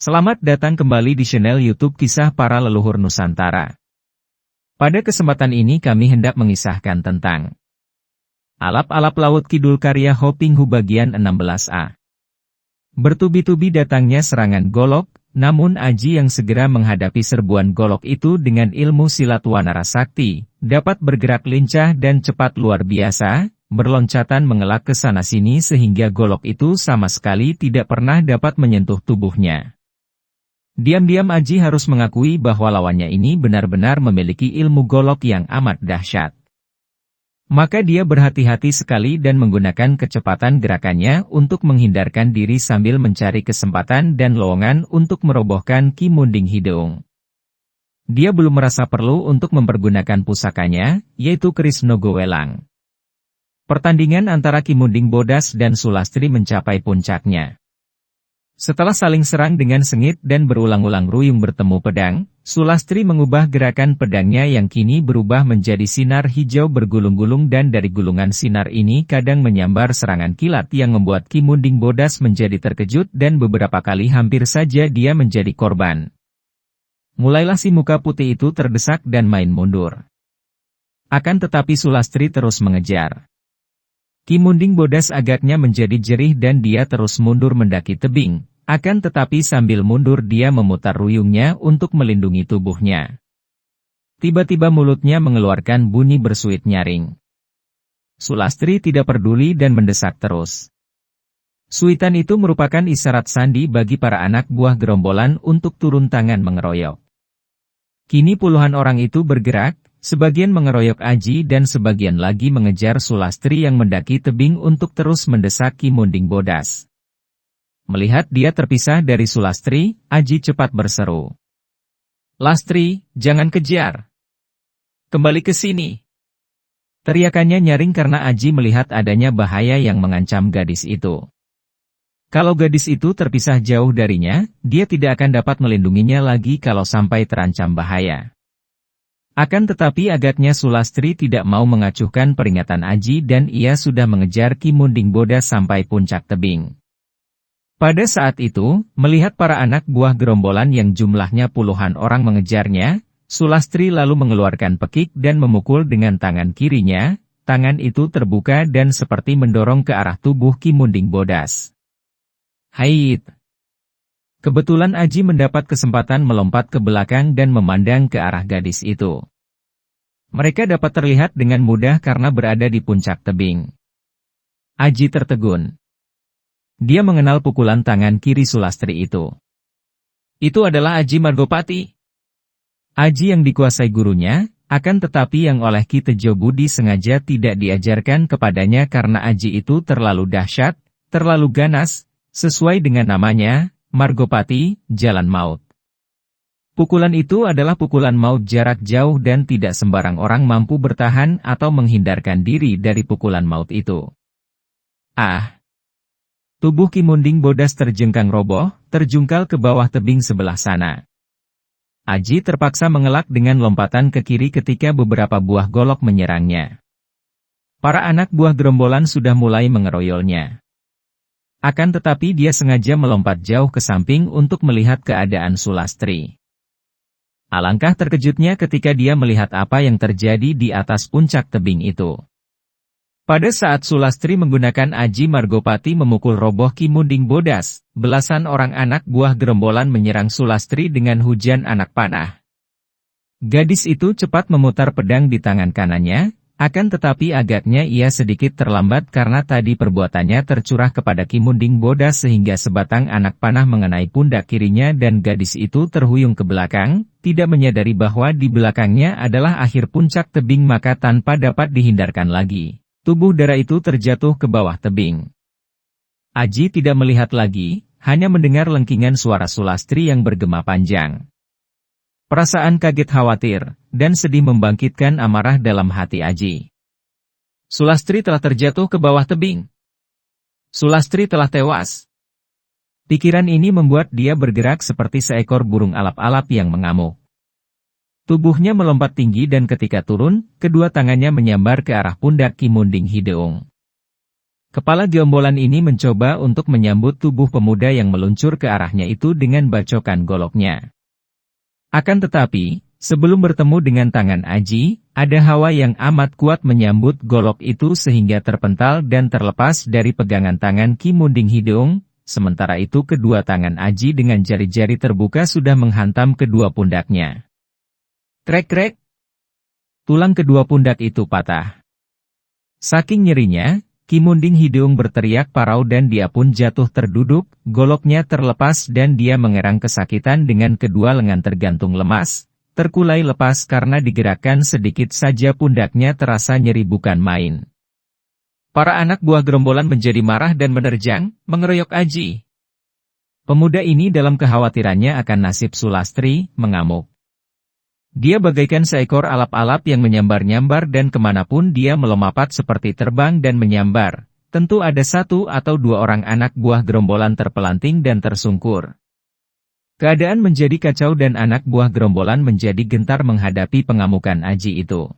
Selamat datang kembali di channel YouTube Kisah Para Leluhur Nusantara. Pada kesempatan ini kami hendak mengisahkan tentang Alap-alap Laut Kidul karya Hopinghu bagian 16a. Bertubi-tubi datangnya serangan Golok, namun Aji yang segera menghadapi serbuan Golok itu dengan ilmu silat Wanara Sakti, dapat bergerak lincah dan cepat luar biasa, berloncatan mengelak ke sana-sini sehingga Golok itu sama sekali tidak pernah dapat menyentuh tubuhnya. Diam-diam Aji harus mengakui bahwa lawannya ini benar-benar memiliki ilmu golok yang amat dahsyat. Maka dia berhati-hati sekali dan menggunakan kecepatan gerakannya untuk menghindarkan diri sambil mencari kesempatan dan lowongan untuk merobohkan Ki Munding Hideung. Dia belum merasa perlu untuk mempergunakan pusakanya, yaitu Keris Nogowelang. Pertandingan antara Ki Munding Bodas dan Sulastri mencapai puncaknya. Setelah saling serang dengan sengit dan berulang-ulang ruyung bertemu pedang, Sulastri mengubah gerakan pedangnya yang kini berubah menjadi sinar hijau bergulung-gulung dan dari gulungan sinar ini kadang menyambar serangan kilat yang membuat Ki Munding Bodas menjadi terkejut dan beberapa kali hampir saja dia menjadi korban. Mulailah si muka putih itu terdesak dan main mundur. Akan tetapi Sulastri terus mengejar. Ki Munding Bodas agaknya menjadi jerih dan dia terus mundur mendaki tebing. Akan tetapi sambil mundur dia memutar ruyungnya untuk melindungi tubuhnya. Tiba-tiba mulutnya mengeluarkan bunyi bersuit nyaring. Sulastri tidak peduli dan mendesak terus. Suitan itu merupakan isyarat sandi bagi para anak buah gerombolan untuk turun tangan mengeroyok. Kini puluhan orang itu bergerak, sebagian mengeroyok Aji dan sebagian lagi mengejar Sulastri yang mendaki tebing untuk terus mendesak Ki Munding Bodas. Melihat dia terpisah dari Sulastri, Aji cepat berseru. "Lastri, jangan kejar. Kembali ke sini." Teriakannya nyaring karena Aji melihat adanya bahaya yang mengancam gadis itu. Kalau gadis itu terpisah jauh darinya, dia tidak akan dapat melindunginya lagi kalau sampai terancam bahaya. Akan tetapi agaknya Sulastri tidak mau mengacuhkan peringatan Aji dan ia sudah mengejar Ki Munding Bodas sampai puncak tebing. Pada saat itu, melihat para anak buah gerombolan yang jumlahnya puluhan orang mengejarnya, Sulastri lalu mengeluarkan pekik dan memukul dengan tangan kirinya, tangan itu terbuka dan seperti mendorong ke arah tubuh Ki Munding Bodas. "Hait!" Kebetulan Aji mendapat kesempatan melompat ke belakang dan memandang ke arah gadis itu. Mereka dapat terlihat dengan mudah karena berada di puncak tebing. Aji tertegun. Dia mengenal pukulan tangan kiri Sulastri itu. Itu adalah Aji Margopati. Aji yang dikuasai gurunya, akan tetapi yang oleh Ki Tejo Budi sengaja tidak diajarkan kepadanya karena Aji itu terlalu dahsyat, terlalu ganas, sesuai dengan namanya, Margopati, Jalan Maut. Pukulan itu adalah pukulan maut jarak jauh dan tidak sembarang orang mampu bertahan atau menghindarkan diri dari pukulan maut itu. Ah! Tubuh Ki Munding Bodas terjengkang roboh, terjungkal ke bawah tebing sebelah sana. Aji terpaksa mengelak dengan lompatan ke kiri ketika beberapa buah golok menyerangnya. Para anak buah gerombolan sudah mulai mengeroyolnya. Akan tetapi dia sengaja melompat jauh ke samping untuk melihat keadaan Sulastri. Alangkah terkejutnya ketika dia melihat apa yang terjadi di atas puncak tebing itu. Pada saat Sulastri menggunakan Aji Margopati memukul roboh Ki Munding Bodas, belasan orang anak buah gerombolan menyerang Sulastri dengan hujan anak panah. Gadis itu cepat memutar pedang di tangan kanannya, akan tetapi agaknya ia sedikit terlambat karena tadi perbuatannya tercurah kepada Ki Munding Bodas sehingga sebatang anak panah mengenai pundak kirinya dan gadis itu terhuyung ke belakang, tidak menyadari bahwa di belakangnya adalah akhir puncak tebing maka tanpa dapat dihindarkan lagi. Tubuh darah itu terjatuh ke bawah tebing. Aji tidak melihat lagi, hanya mendengar lengkingan suara Sulastri yang bergema panjang. Perasaan kaget khawatir, dan sedih membangkitkan amarah dalam hati Aji. Sulastri telah terjatuh ke bawah tebing. Sulastri telah tewas. Pikiran ini membuat dia bergerak seperti seekor burung alap-alap yang mengamuk. Tubuhnya melompat tinggi dan ketika turun, kedua tangannya menyambar ke arah pundak Ki Munding Hideung. Kepala gerombolan ini mencoba untuk menyambut tubuh pemuda yang meluncur ke arahnya itu dengan bacokan goloknya. Akan tetapi, sebelum bertemu dengan tangan Aji, ada hawa yang amat kuat menyambut golok itu sehingga terpental dan terlepas dari pegangan tangan Ki Munding Hidung. Sementara itu kedua tangan Aji dengan jari-jari terbuka sudah menghantam kedua pundaknya. Krek-krek. Tulang kedua pundak itu patah. Saking nyerinya, Ki Munding Hidung berteriak parau dan dia pun jatuh terduduk, goloknya terlepas dan dia mengerang kesakitan dengan kedua lengan tergantung lemas, terkulai lepas karena digerakkan sedikit saja pundaknya terasa nyeri bukan main. Para anak buah gerombolan menjadi marah dan menerjang, mengeroyok Aji. Pemuda ini dalam kekhawatirannya akan nasib Sulastri, mengamuk. Dia bagaikan seekor alap-alap yang menyambar-nyambar dan kemanapun dia melomapat seperti terbang dan menyambar. Tentu ada satu atau dua orang anak buah gerombolan terpelanting dan tersungkur. Keadaan menjadi kacau dan anak buah gerombolan menjadi gentar menghadapi pengamukan Aji itu.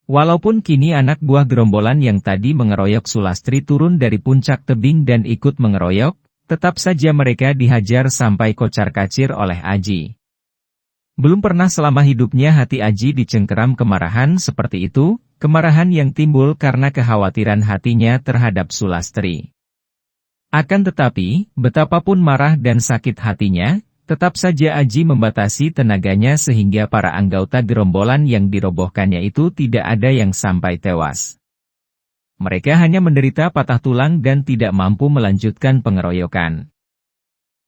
Walaupun kini anak buah gerombolan yang tadi mengeroyok Sulastri turun dari puncak tebing dan ikut mengeroyok, tetap saja mereka dihajar sampai kocar-kacir oleh Aji. Belum pernah selama hidupnya hati Aji dicengkeram kemarahan seperti itu, kemarahan yang timbul karena kekhawatiran hatinya terhadap Sulastri. Akan tetapi, betapapun marah dan sakit hatinya, tetap saja Aji membatasi tenaganya sehingga para anggota gerombolan yang dirobohkannya itu tidak ada yang sampai tewas. Mereka hanya menderita patah tulang dan tidak mampu melanjutkan pengeroyokan.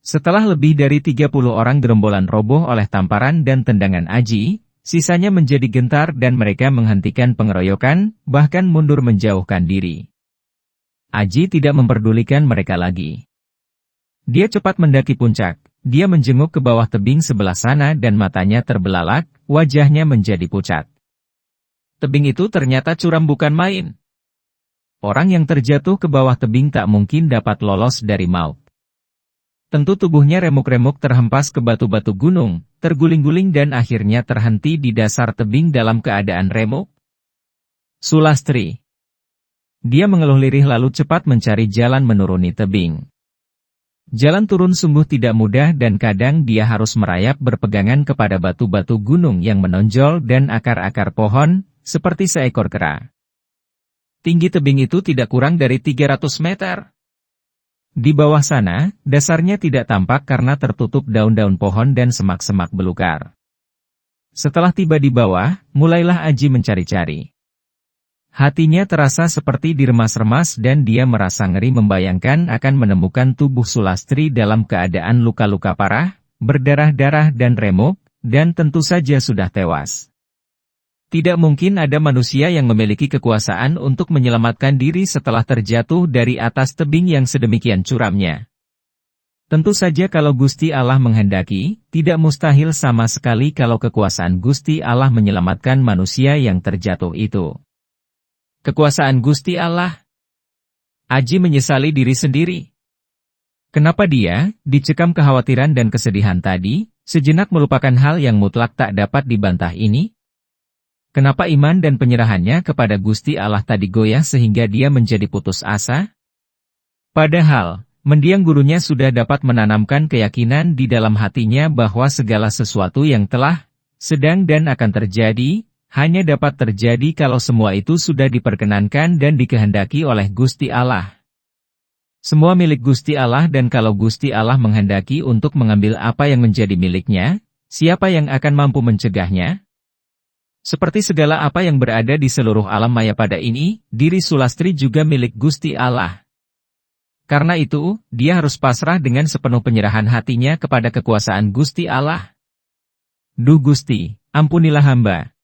Setelah lebih dari 30 orang gerombolan roboh oleh tamparan dan tendangan Aji, sisanya menjadi gentar dan mereka menghentikan pengeroyokan, bahkan mundur menjauhkan diri. Aji tidak memperdulikan mereka lagi. Dia cepat mendaki puncak. Dia menjenguk ke bawah tebing sebelah sana dan matanya terbelalak, wajahnya menjadi pucat. Tebing itu ternyata curam bukan main. Orang yang terjatuh ke bawah tebing tak mungkin dapat lolos dari maut. Tentu tubuhnya remuk-remuk terhempas ke batu-batu gunung, terguling-guling dan akhirnya terhenti di dasar tebing dalam keadaan remuk. Sulastri. Dia mengeluh lirih lalu cepat mencari jalan menuruni tebing. Jalan turun sungguh tidak mudah dan kadang dia harus merayap berpegangan kepada batu-batu gunung yang menonjol dan akar-akar pohon, seperti seekor kera. Tinggi tebing itu tidak kurang dari 300 meter. Di bawah sana, dasarnya tidak tampak karena tertutup daun-daun pohon dan semak-semak belukar. Setelah tiba di bawah, mulailah Aji mencari-cari. Hatinya terasa seperti diremas-remas dan dia merasa ngeri membayangkan akan menemukan tubuh Sulastri dalam keadaan luka-luka parah, berdarah-darah dan remuk, dan tentu saja sudah tewas. Tidak mungkin ada manusia yang memiliki kekuasaan untuk menyelamatkan diri setelah terjatuh dari atas tebing yang sedemikian curamnya. Tentu saja kalau Gusti Allah menghendaki, tidak mustahil sama sekali kalau kekuasaan Gusti Allah menyelamatkan manusia yang terjatuh itu. Kekuasaan Gusti Allah. Aji menyesali diri sendiri. Kenapa dia, dicekam kekhawatiran dan kesedihan tadi, sejenak melupakan hal yang mutlak tak dapat dibantah ini? Kenapa iman dan penyerahannya kepada Gusti Allah tadi goyah sehingga dia menjadi putus asa? Padahal, mendiang gurunya sudah dapat menanamkan keyakinan di dalam hatinya bahwa segala sesuatu yang telah, sedang dan akan terjadi, hanya dapat terjadi kalau semua itu sudah diperkenankan dan dikehendaki oleh Gusti Allah. Semua milik Gusti Allah dan kalau Gusti Allah menghendaki untuk mengambil apa yang menjadi miliknya, siapa yang akan mampu mencegahnya? Seperti segala apa yang berada di seluruh alam maya pada ini, diri Sulastri juga milik Gusti Allah. Karena itu, dia harus pasrah dengan sepenuh penyerahan hatinya kepada kekuasaan Gusti Allah. Duh Gusti, ampunilah hamba.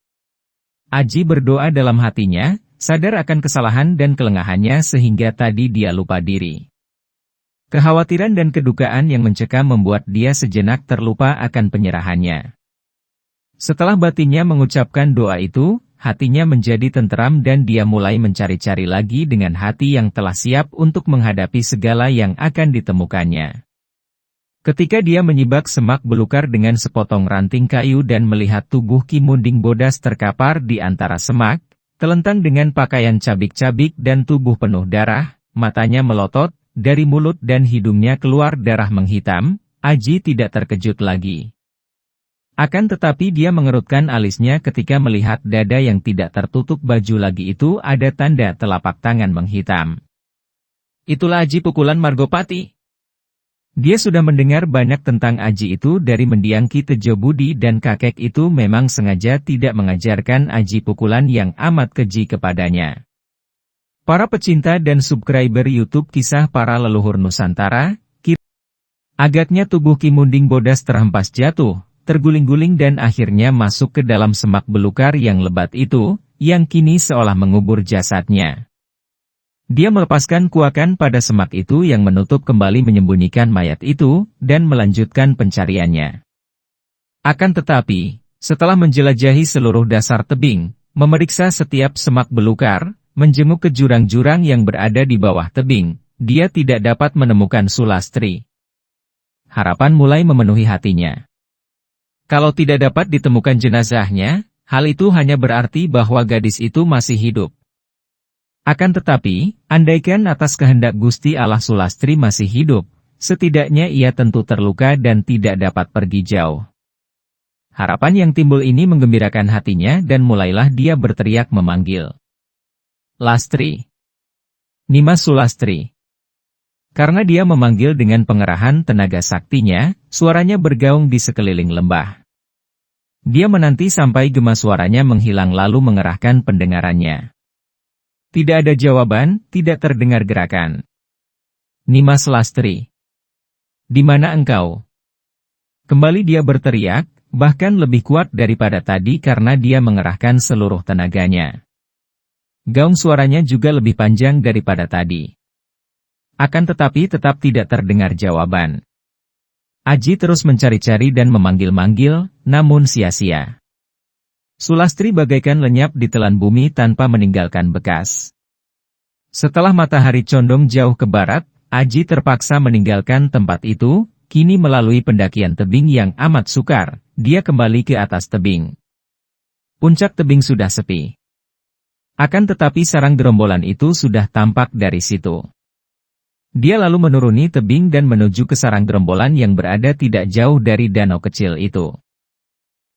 Aji berdoa dalam hatinya, sadar akan kesalahan dan kelengahannya sehingga tadi dia lupa diri. Kekhawatiran dan kedukaan yang mencekam membuat dia sejenak terlupa akan penyerahannya. Setelah batinnya mengucapkan doa itu, hatinya menjadi tenteram dan dia mulai mencari-cari lagi dengan hati yang telah siap untuk menghadapi segala yang akan ditemukannya. Ketika dia menyibak semak belukar dengan sepotong ranting kayu dan melihat tubuh Ki Munding Bodas terkapar di antara semak, telentang dengan pakaian cabik-cabik dan tubuh penuh darah, matanya melotot, dari mulut dan hidungnya keluar darah menghitam. Aji tidak terkejut lagi. Akan tetapi dia mengerutkan alisnya ketika melihat dada yang tidak tertutup baju lagi itu ada tanda telapak tangan menghitam. Itulah Aji pukulan Margopati. Dia sudah mendengar banyak tentang Aji itu dari mendiang Ki Tejo Budi dan kakek itu memang sengaja tidak mengajarkan Aji pukulan yang amat keji kepadanya. Para pecinta dan subscriber YouTube Kisah Para Leluhur Nusantara, agaknya tubuh Ki Munding Bodas terhempas jatuh, terguling-guling dan akhirnya masuk ke dalam semak belukar yang lebat itu, yang kini seolah mengubur jasadnya. Dia melepaskan kuakan pada semak itu yang menutup kembali menyembunyikan mayat itu, dan melanjutkan pencariannya. Akan tetapi, setelah menjelajahi seluruh dasar tebing, memeriksa setiap semak belukar, menjenguk ke jurang-jurang yang berada di bawah tebing, dia tidak dapat menemukan Sulastri. Harapan mulai memenuhi hatinya. Kalau tidak dapat ditemukan jenazahnya, hal itu hanya berarti bahwa gadis itu masih hidup. Akan tetapi, andaikan atas kehendak Gusti Allah Sulastri masih hidup, setidaknya ia tentu terluka dan tidak dapat pergi jauh. Harapan yang timbul ini menggembirakan hatinya dan mulailah dia berteriak memanggil. Lastri. Nimas Sulastri. Karena dia memanggil dengan pengerahan tenaga saktinya, suaranya bergaung di sekeliling lembah. Dia menanti sampai gema suaranya menghilang lalu mengerahkan pendengarannya. Tidak ada jawaban, tidak terdengar gerakan. Nimas Lastri. Di mana engkau? Kembali dia berteriak, bahkan lebih kuat daripada tadi karena dia mengerahkan seluruh tenaganya. Gaung suaranya juga lebih panjang daripada tadi. Akan tetapi tetap tidak terdengar jawaban. Aji terus mencari-cari dan memanggil-manggil, namun sia-sia. Sulastri bagaikan lenyap di telan bumi tanpa meninggalkan bekas. Setelah matahari condong jauh ke barat, Aji terpaksa meninggalkan tempat itu, kini melalui pendakian tebing yang amat sukar, dia kembali ke atas tebing. Puncak tebing sudah sepi. Akan tetapi sarang gerombolan itu sudah tampak dari situ. Dia lalu menuruni tebing dan menuju ke sarang gerombolan yang berada tidak jauh dari danau kecil itu.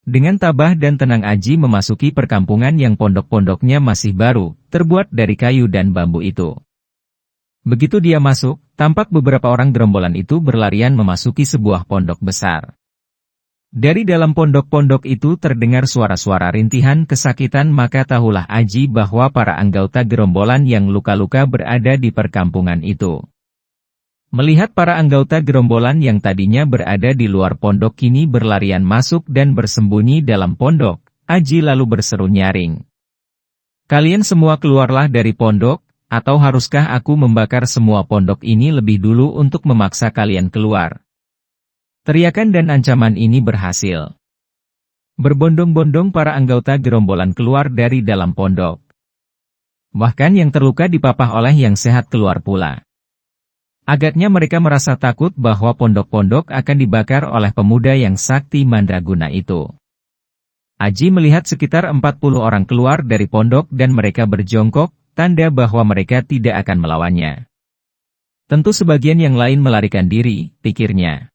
Dengan tabah dan tenang Aji memasuki perkampungan yang pondok-pondoknya masih baru, terbuat dari kayu dan bambu itu. Begitu dia masuk, tampak beberapa orang gerombolan itu berlarian memasuki sebuah pondok besar. Dari dalam pondok-pondok itu terdengar suara-suara rintihan kesakitan maka tahulah Aji bahwa para anggota gerombolan yang luka-luka berada di perkampungan itu. Melihat para anggota gerombolan yang tadinya berada di luar pondok kini berlarian masuk dan bersembunyi dalam pondok, Aji lalu berseru nyaring. Kalian semua keluarlah dari pondok, atau haruskah aku membakar semua pondok ini lebih dulu untuk memaksa kalian keluar? Teriakan dan ancaman ini berhasil. Berbondong-bondong para anggota gerombolan keluar dari dalam pondok. Bahkan yang terluka dipapah oleh yang sehat keluar pula. Agaknya mereka merasa takut bahwa pondok-pondok akan dibakar oleh pemuda yang sakti mandraguna itu. Aji melihat sekitar 40 orang keluar dari pondok dan mereka berjongkok, tanda bahwa mereka tidak akan melawannya. Tentu sebagian yang lain melarikan diri, pikirnya.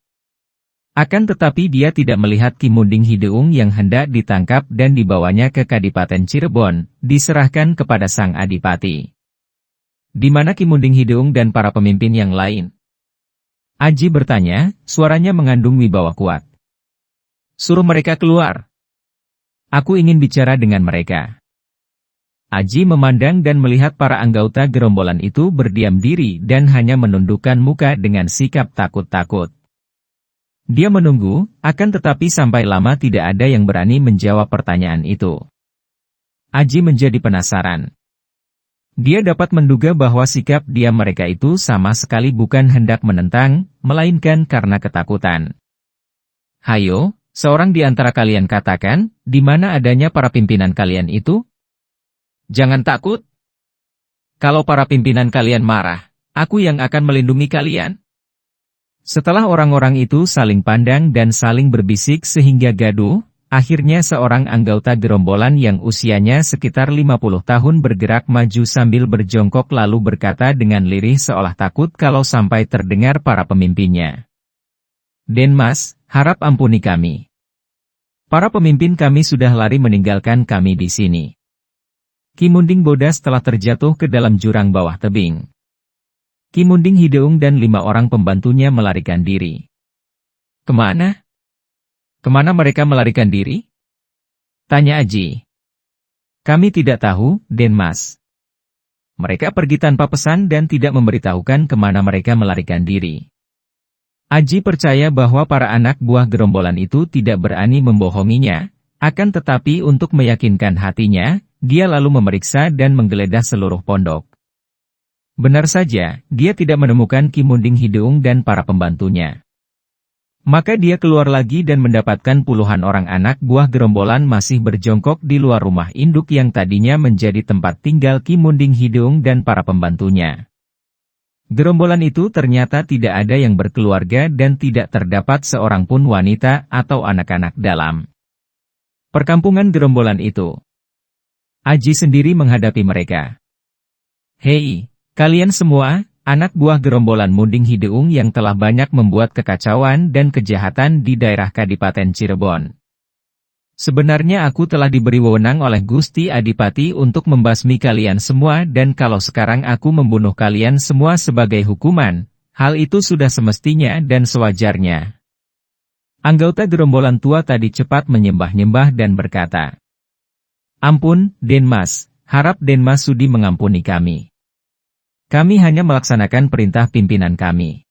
Akan tetapi dia tidak melihat Ki Munding Hideung yang hendak ditangkap dan dibawanya ke Kadipaten Cirebon, diserahkan kepada sang adipati. Di mana Ki Munding Hideung dan para pemimpin yang lain? Aji bertanya, suaranya mengandung wibawa kuat. Suruh mereka keluar. Aku ingin bicara dengan mereka. Aji memandang dan melihat para anggota gerombolan itu berdiam diri dan hanya menundukkan muka dengan sikap takut-takut. Dia menunggu, akan tetapi sampai lama tidak ada yang berani menjawab pertanyaan itu. Aji menjadi penasaran. Dia dapat menduga bahwa sikap diam mereka itu sama sekali bukan hendak menentang, melainkan karena ketakutan. Hayo, seorang di antara kalian katakan, di mana adanya para pimpinan kalian itu? Jangan takut. Kalau para pimpinan kalian marah, aku yang akan melindungi kalian. Setelah orang-orang itu saling pandang dan saling berbisik sehingga gaduh, akhirnya seorang anggota gerombolan yang usianya sekitar 50 tahun bergerak maju sambil berjongkok lalu berkata dengan lirih seolah takut kalau sampai terdengar para pemimpinnya. "Den Mas, harap ampuni kami. Para pemimpin kami sudah lari meninggalkan kami di sini." Ki Munding bodas telah terjatuh ke dalam jurang bawah tebing. Ki Munding Hideung dan 5 orang pembantunya melarikan diri. "Kemana? Kemana mereka melarikan diri?" tanya Aji. "Kami tidak tahu, Den Mas. Mereka pergi tanpa pesan dan tidak memberitahukan kemana mereka melarikan diri." Aji percaya bahwa para anak buah gerombolan itu tidak berani membohonginya, akan tetapi untuk meyakinkan hatinya, dia lalu memeriksa dan menggeledah seluruh pondok. Benar saja, dia tidak menemukan Ki Munding Hideung dan para pembantunya. Maka dia keluar lagi dan mendapatkan puluhan orang anak buah gerombolan masih berjongkok di luar rumah induk yang tadinya menjadi tempat tinggal Ki Munding Hideung dan para pembantunya. Gerombolan itu ternyata tidak ada yang berkeluarga dan tidak terdapat seorang pun wanita atau anak-anak dalam perkampungan gerombolan itu. Aji sendiri menghadapi mereka. "Hei, kalian semua, anak buah gerombolan Munding Hideung yang telah banyak membuat kekacauan dan kejahatan di daerah Kadipaten Cirebon. Sebenarnya aku telah diberi wewenang oleh Gusti Adipati untuk membasmi kalian semua dan kalau sekarang aku membunuh kalian semua sebagai hukuman, hal itu sudah semestinya dan sewajarnya." Anggota gerombolan tua tadi cepat menyembah-nyembah dan berkata, "Ampun, Den Mas, harap Den Mas sudi mengampuni kami. Kami hanya melaksanakan perintah pimpinan kami.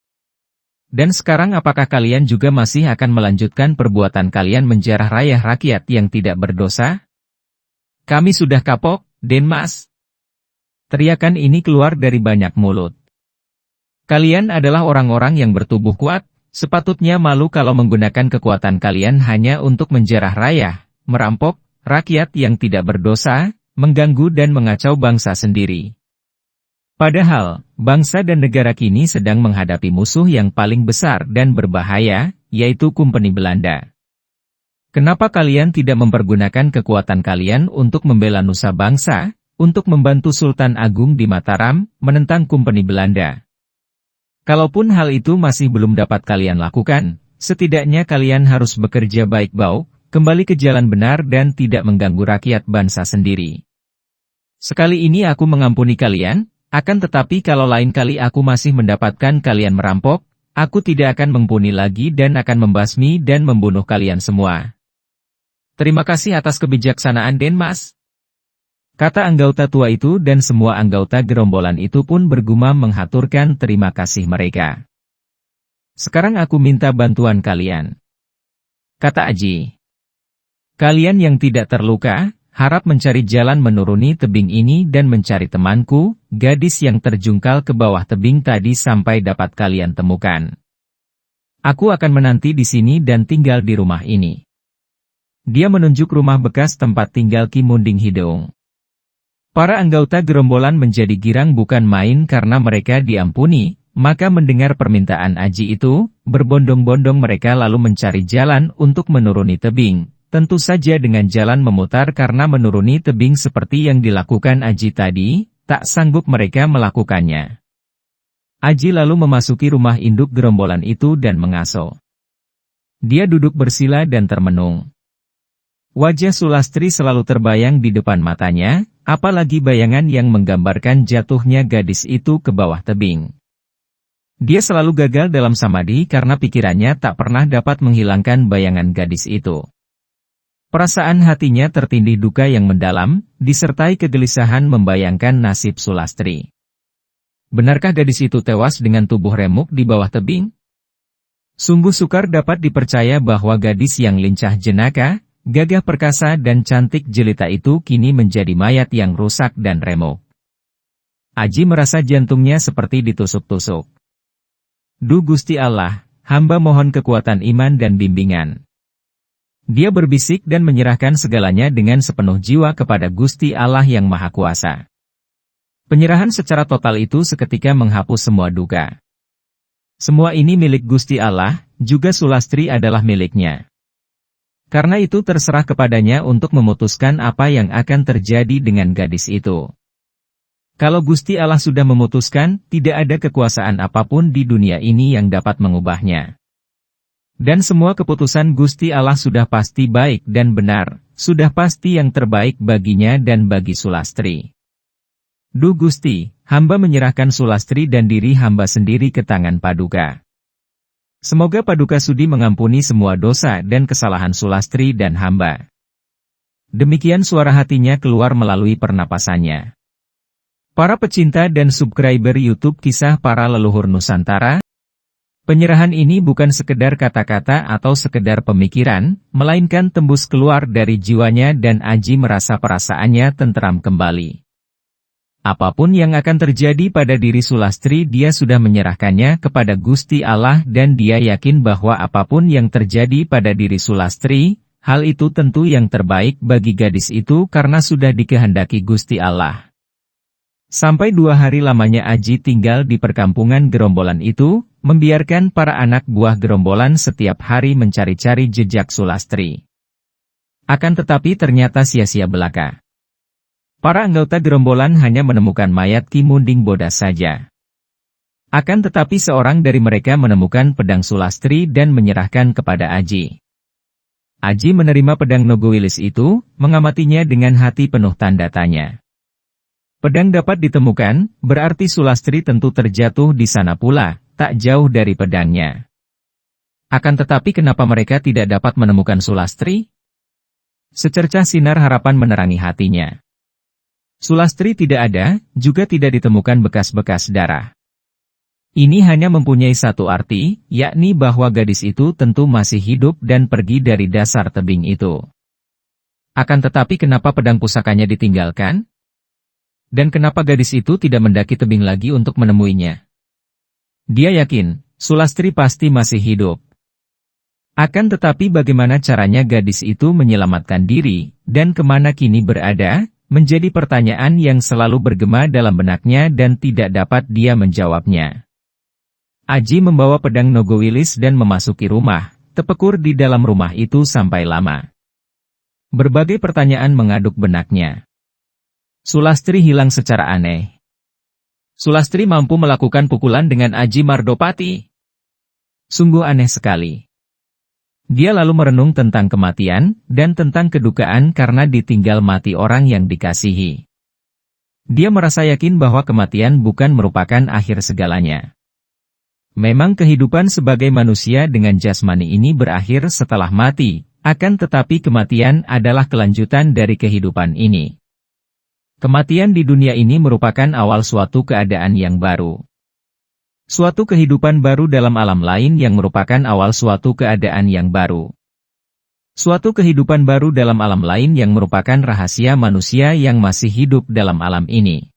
Dan sekarang apakah kalian juga masih akan melanjutkan perbuatan kalian menjarah rayah rakyat yang tidak berdosa? Kami sudah kapok, Den Mas." Teriakan ini keluar dari banyak mulut. "Kalian adalah orang-orang yang bertubuh kuat, sepatutnya malu kalau menggunakan kekuatan kalian hanya untuk menjarah rayah, merampok, rakyat yang tidak berdosa, mengganggu dan mengacau bangsa sendiri. Padahal, bangsa dan negara kini sedang menghadapi musuh yang paling besar dan berbahaya, yaitu Kompeni Belanda. Kenapa kalian tidak mempergunakan kekuatan kalian untuk membela nusa bangsa, untuk membantu Sultan Agung di Mataram, menentang Kompeni Belanda? Kalaupun hal itu masih belum dapat kalian lakukan, setidaknya kalian harus bekerja baik-baik, kembali ke jalan benar dan tidak mengganggu rakyat bangsa sendiri. Sekali ini aku mengampuni kalian, akan tetapi kalau lain kali aku masih mendapatkan kalian merampok, aku tidak akan mengampuni lagi dan akan membasmi dan membunuh kalian semua." "Terima kasih atas kebijaksanaan Den Mas," kata anggota tua itu dan semua anggota gerombolan itu pun bergumam menghaturkan terima kasih mereka. "Sekarang aku minta bantuan kalian," kata Aji. "Kalian yang tidak terluka, harap mencari jalan menuruni tebing ini dan mencari temanku, gadis yang terjungkal ke bawah tebing tadi sampai dapat kalian temukan. Aku akan menanti di sini dan tinggal di rumah ini." Dia menunjuk rumah bekas tempat tinggal Ki Munding Hideung. Para anggota gerombolan menjadi girang bukan main karena mereka diampuni, maka mendengar permintaan Aji itu, berbondong-bondong mereka lalu mencari jalan untuk menuruni tebing. Tentu saja dengan jalan memutar karena menuruni tebing seperti yang dilakukan Aji tadi, tak sanggup mereka melakukannya. Aji lalu memasuki rumah induk gerombolan itu dan mengaso. Dia duduk bersila dan termenung. Wajah Sulastri selalu terbayang di depan matanya, apalagi bayangan yang menggambarkan jatuhnya gadis itu ke bawah tebing. Dia selalu gagal dalam samadhi karena pikirannya tak pernah dapat menghilangkan bayangan gadis itu. Perasaan hatinya tertindih duka yang mendalam, disertai kegelisahan membayangkan nasib Sulastri. Benarkah gadis itu tewas dengan tubuh remuk di bawah tebing? Sungguh sukar dapat dipercaya bahwa gadis yang lincah jenaka, gagah perkasa dan cantik jelita itu kini menjadi mayat yang rusak dan remuk. Aji merasa jantungnya seperti ditusuk-tusuk. "Duh Gusti Allah, hamba mohon kekuatan iman dan bimbingan." Dia berbisik dan menyerahkan segalanya dengan sepenuh jiwa kepada Gusti Allah yang Maha Kuasa. Penyerahan secara total itu seketika menghapus semua duka. Semua ini milik Gusti Allah, juga Sulastri adalah miliknya. Karena itu terserah kepadanya untuk memutuskan apa yang akan terjadi dengan gadis itu. Kalau Gusti Allah sudah memutuskan, tidak ada kekuasaan apapun di dunia ini yang dapat mengubahnya. Dan semua keputusan Gusti Allah sudah pasti baik dan benar, sudah pasti yang terbaik baginya dan bagi Sulastri. Duh Gusti, hamba menyerahkan Sulastri dan diri hamba sendiri ke tangan Paduka. Semoga Paduka sudi mengampuni semua dosa dan kesalahan Sulastri dan hamba. Demikian suara hatinya keluar melalui pernapasannya. Para pecinta dan subscriber YouTube Kisah Para Leluhur Nusantara, penyerahan ini bukan sekedar kata-kata atau sekedar pemikiran, melainkan tembus keluar dari jiwanya dan Aji merasa perasaannya tenteram kembali. Apapun yang akan terjadi pada diri Sulastri dia sudah menyerahkannya kepada Gusti Allah dan dia yakin bahwa apapun yang terjadi pada diri Sulastri, hal itu tentu yang terbaik bagi gadis itu karena sudah dikehendaki Gusti Allah. Sampai 2 hari lamanya Aji tinggal di perkampungan gerombolan itu, membiarkan para anak buah gerombolan setiap hari mencari-cari jejak Sulastri. Akan tetapi ternyata sia-sia belaka. Para anggota gerombolan hanya menemukan mayat Ki Munding Bodas saja. Akan tetapi seorang dari mereka menemukan pedang Sulastri dan menyerahkan kepada Aji. Aji menerima pedang Nogowilis itu, mengamatinya dengan hati penuh tanda tanya. Pedang dapat ditemukan, berarti Sulastri tentu terjatuh di sana pula, tak jauh dari pedangnya. Akan tetapi kenapa mereka tidak dapat menemukan Sulastri? Secercah sinar harapan menerangi hatinya. Sulastri tidak ada, juga tidak ditemukan bekas-bekas darah. Ini hanya mempunyai satu arti, yakni bahwa gadis itu tentu masih hidup dan pergi dari dasar tebing itu. Akan tetapi kenapa pedang pusakanya ditinggalkan? Dan kenapa gadis itu tidak mendaki tebing lagi untuk menemuinya? Dia yakin, Sulastri pasti masih hidup. Akan tetapi bagaimana caranya gadis itu menyelamatkan diri, dan kemana kini berada? Menjadi pertanyaan yang selalu bergema dalam benaknya dan tidak dapat dia menjawabnya. Aji membawa pedang Nogowilis dan memasuki rumah, tepekur di dalam rumah itu sampai lama. Berbagai pertanyaan mengaduk benaknya. Sulastri hilang secara aneh. Sulastri mampu melakukan pukulan dengan Aji Mardopati. Sungguh aneh sekali. Dia lalu merenung tentang kematian, dan tentang kedukaan karena ditinggal mati orang yang dikasihi. Dia merasa yakin bahwa kematian bukan merupakan akhir segalanya. Memang kehidupan sebagai manusia dengan jasmani ini berakhir setelah mati, akan tetapi kematian adalah kelanjutan dari kehidupan ini. Kematian di dunia ini merupakan awal suatu keadaan yang baru. Suatu kehidupan baru dalam alam lain yang merupakan awal suatu keadaan yang baru. Suatu kehidupan baru dalam alam lain yang merupakan rahasia manusia yang masih hidup dalam alam ini.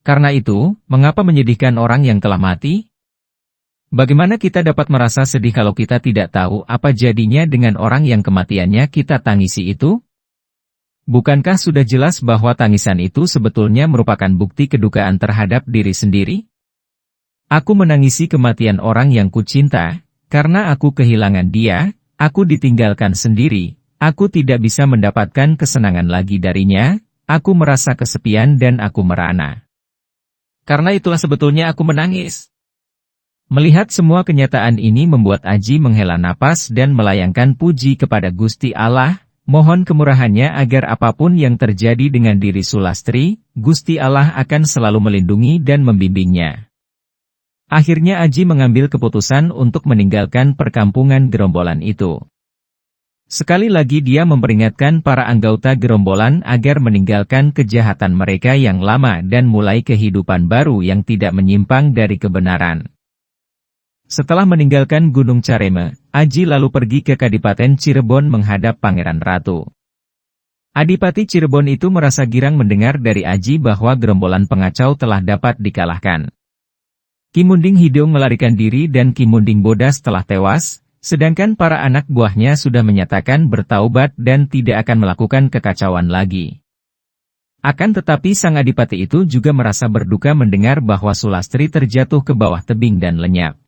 Karena itu, mengapa menyedihkan orang yang telah mati? Bagaimana kita dapat merasa sedih kalau kita tidak tahu apa jadinya dengan orang yang kematiannya kita tangisi itu? Bukankah sudah jelas bahwa tangisan itu sebetulnya merupakan bukti kedukaan terhadap diri sendiri? Aku menangisi kematian orang yang kucinta, karena aku kehilangan dia, aku ditinggalkan sendiri, aku tidak bisa mendapatkan kesenangan lagi darinya, aku merasa kesepian dan aku merana. Karena itulah sebetulnya aku menangis. Melihat semua kenyataan ini membuat Aji menghela napas dan melayangkan puji kepada Gusti Allah, mohon kemurahannya agar apapun yang terjadi dengan diri Sulastri, Gusti Allah akan selalu melindungi dan membimbingnya. Akhirnya Aji mengambil keputusan untuk meninggalkan perkampungan gerombolan itu. Sekali lagi dia memperingatkan para anggota gerombolan agar meninggalkan kejahatan mereka yang lama dan mulai kehidupan baru yang tidak menyimpang dari kebenaran. Setelah meninggalkan Gunung Careme, Aji lalu pergi ke Kadipaten Cirebon menghadap Pangeran Ratu. Adipati Cirebon itu merasa girang mendengar dari Aji bahwa gerombolan pengacau telah dapat dikalahkan. Ki Munding Hidung melarikan diri dan Ki Munding Bodas telah tewas, sedangkan para anak buahnya sudah menyatakan bertaubat dan tidak akan melakukan kekacauan lagi. Akan tetapi sang adipati itu juga merasa berduka mendengar bahwa Sulastri terjatuh ke bawah tebing dan lenyap.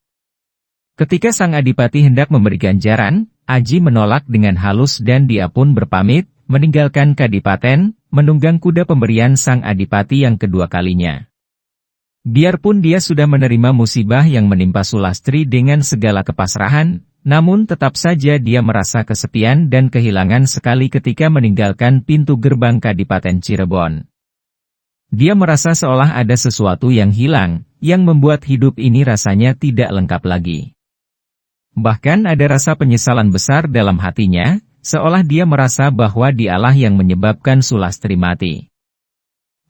Ketika sang adipati hendak memberi ganjaran, Aji menolak dengan halus dan dia pun berpamit, meninggalkan kadipaten, menunggang kuda pemberian sang adipati yang kedua kalinya. Biarpun dia sudah menerima musibah yang menimpa Sulastri dengan segala kepasrahan, namun tetap saja dia merasa kesepian dan kehilangan sekali ketika meninggalkan pintu gerbang Kadipaten Cirebon. Dia merasa seolah ada sesuatu yang hilang, yang membuat hidup ini rasanya tidak lengkap lagi. Bahkan ada rasa penyesalan besar dalam hatinya, seolah dia merasa bahwa dialah yang menyebabkan Sulastri mati.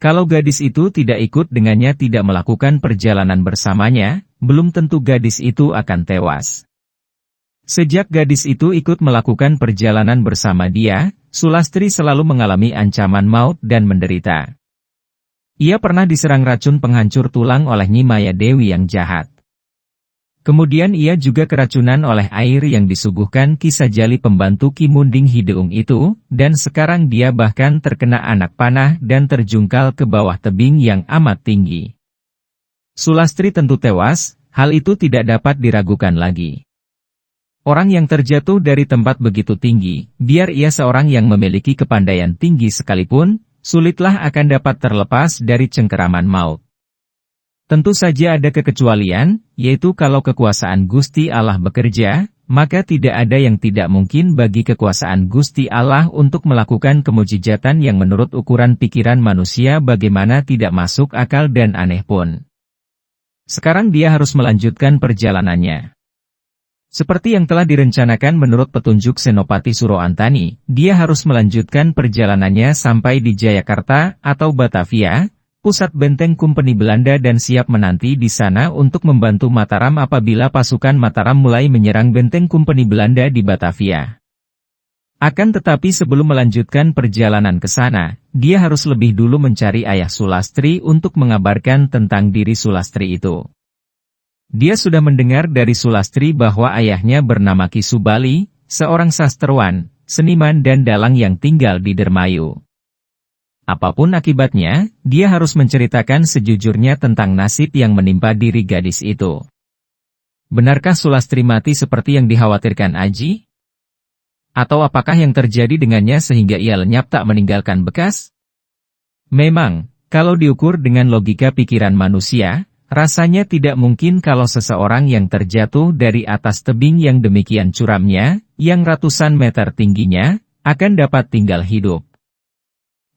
Kalau gadis itu tidak ikut dengannya tidak melakukan perjalanan bersamanya, belum tentu gadis itu akan tewas. Sejak gadis itu ikut melakukan perjalanan bersama dia, Sulastri selalu mengalami ancaman maut dan menderita. Ia pernah diserang racun penghancur tulang oleh Nyi Maya Dewi yang jahat. Kemudian ia juga keracunan oleh air yang disuguhkan Ki Sajali pembantu Ki Munding Hideung itu, dan sekarang dia bahkan terkena anak panah dan terjungkal ke bawah tebing yang amat tinggi. Sulastri tentu tewas, hal itu tidak dapat diragukan lagi. Orang yang terjatuh dari tempat begitu tinggi, biar ia seorang yang memiliki kepandaian tinggi sekalipun, sulitlah akan dapat terlepas dari cengkeraman maut. Tentu saja ada kekecualian, yaitu kalau kekuasaan Gusti Allah bekerja, maka tidak ada yang tidak mungkin bagi kekuasaan Gusti Allah untuk melakukan kemujizatan yang menurut ukuran pikiran manusia bagaimana tidak masuk akal dan aneh pun. Sekarang dia harus melanjutkan perjalanannya. Seperti yang telah direncanakan menurut petunjuk Senopati Suroantani, dia harus melanjutkan perjalanannya sampai di Jayakarta atau Batavia, pusat benteng Kompeni Belanda dan siap menanti di sana untuk membantu Mataram apabila pasukan Mataram mulai menyerang benteng Kompeni Belanda di Batavia. Akan tetapi sebelum melanjutkan perjalanan ke sana, dia harus lebih dulu mencari ayah Sulastri untuk mengabarkan tentang diri Sulastri itu. Dia sudah mendengar dari Sulastri bahwa ayahnya bernama Ki Subali, seorang sastrawan, seniman dan dalang yang tinggal di Dermayu. Apapun akibatnya, dia harus menceritakan sejujurnya tentang nasib yang menimpa diri gadis itu. Benarkah Sulastri mati seperti yang dikhawatirkan Aji? Atau apakah yang terjadi dengannya sehingga ia lenyap tak meninggalkan bekas? Memang, kalau diukur dengan logika pikiran manusia, rasanya tidak mungkin kalau seseorang yang terjatuh dari atas tebing yang demikian curamnya, yang ratusan meter tingginya, akan dapat tinggal hidup.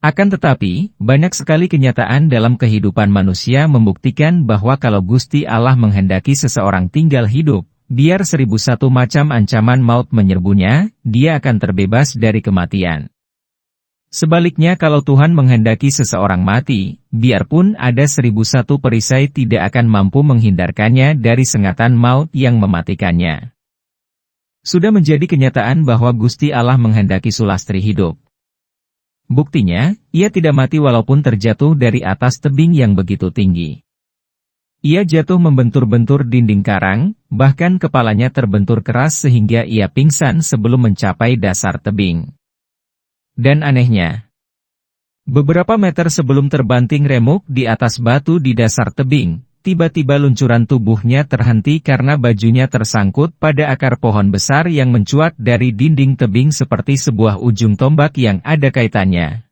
Akan tetapi, banyak sekali kenyataan dalam kehidupan manusia membuktikan bahwa kalau Gusti Allah menghendaki seseorang tinggal hidup, biar 1001 macam ancaman maut menyerbunya, dia akan terbebas dari kematian. Sebaliknya kalau Tuhan menghendaki seseorang mati, biarpun ada 1001 perisai tidak akan mampu menghindarkannya dari sengatan maut yang mematikannya. Sudah menjadi kenyataan bahwa Gusti Allah menghendaki Sulastri hidup. Buktinya, ia tidak mati walaupun terjatuh dari atas tebing yang begitu tinggi. Ia jatuh membentur-bentur dinding karang, bahkan kepalanya terbentur keras sehingga ia pingsan sebelum mencapai dasar tebing. Dan anehnya, beberapa meter sebelum terbanting remuk di atas batu di dasar tebing, tiba-tiba luncuran tubuhnya terhenti karena bajunya tersangkut pada akar pohon besar yang mencuat dari dinding tebing seperti sebuah ujung tombak yang ada kaitannya.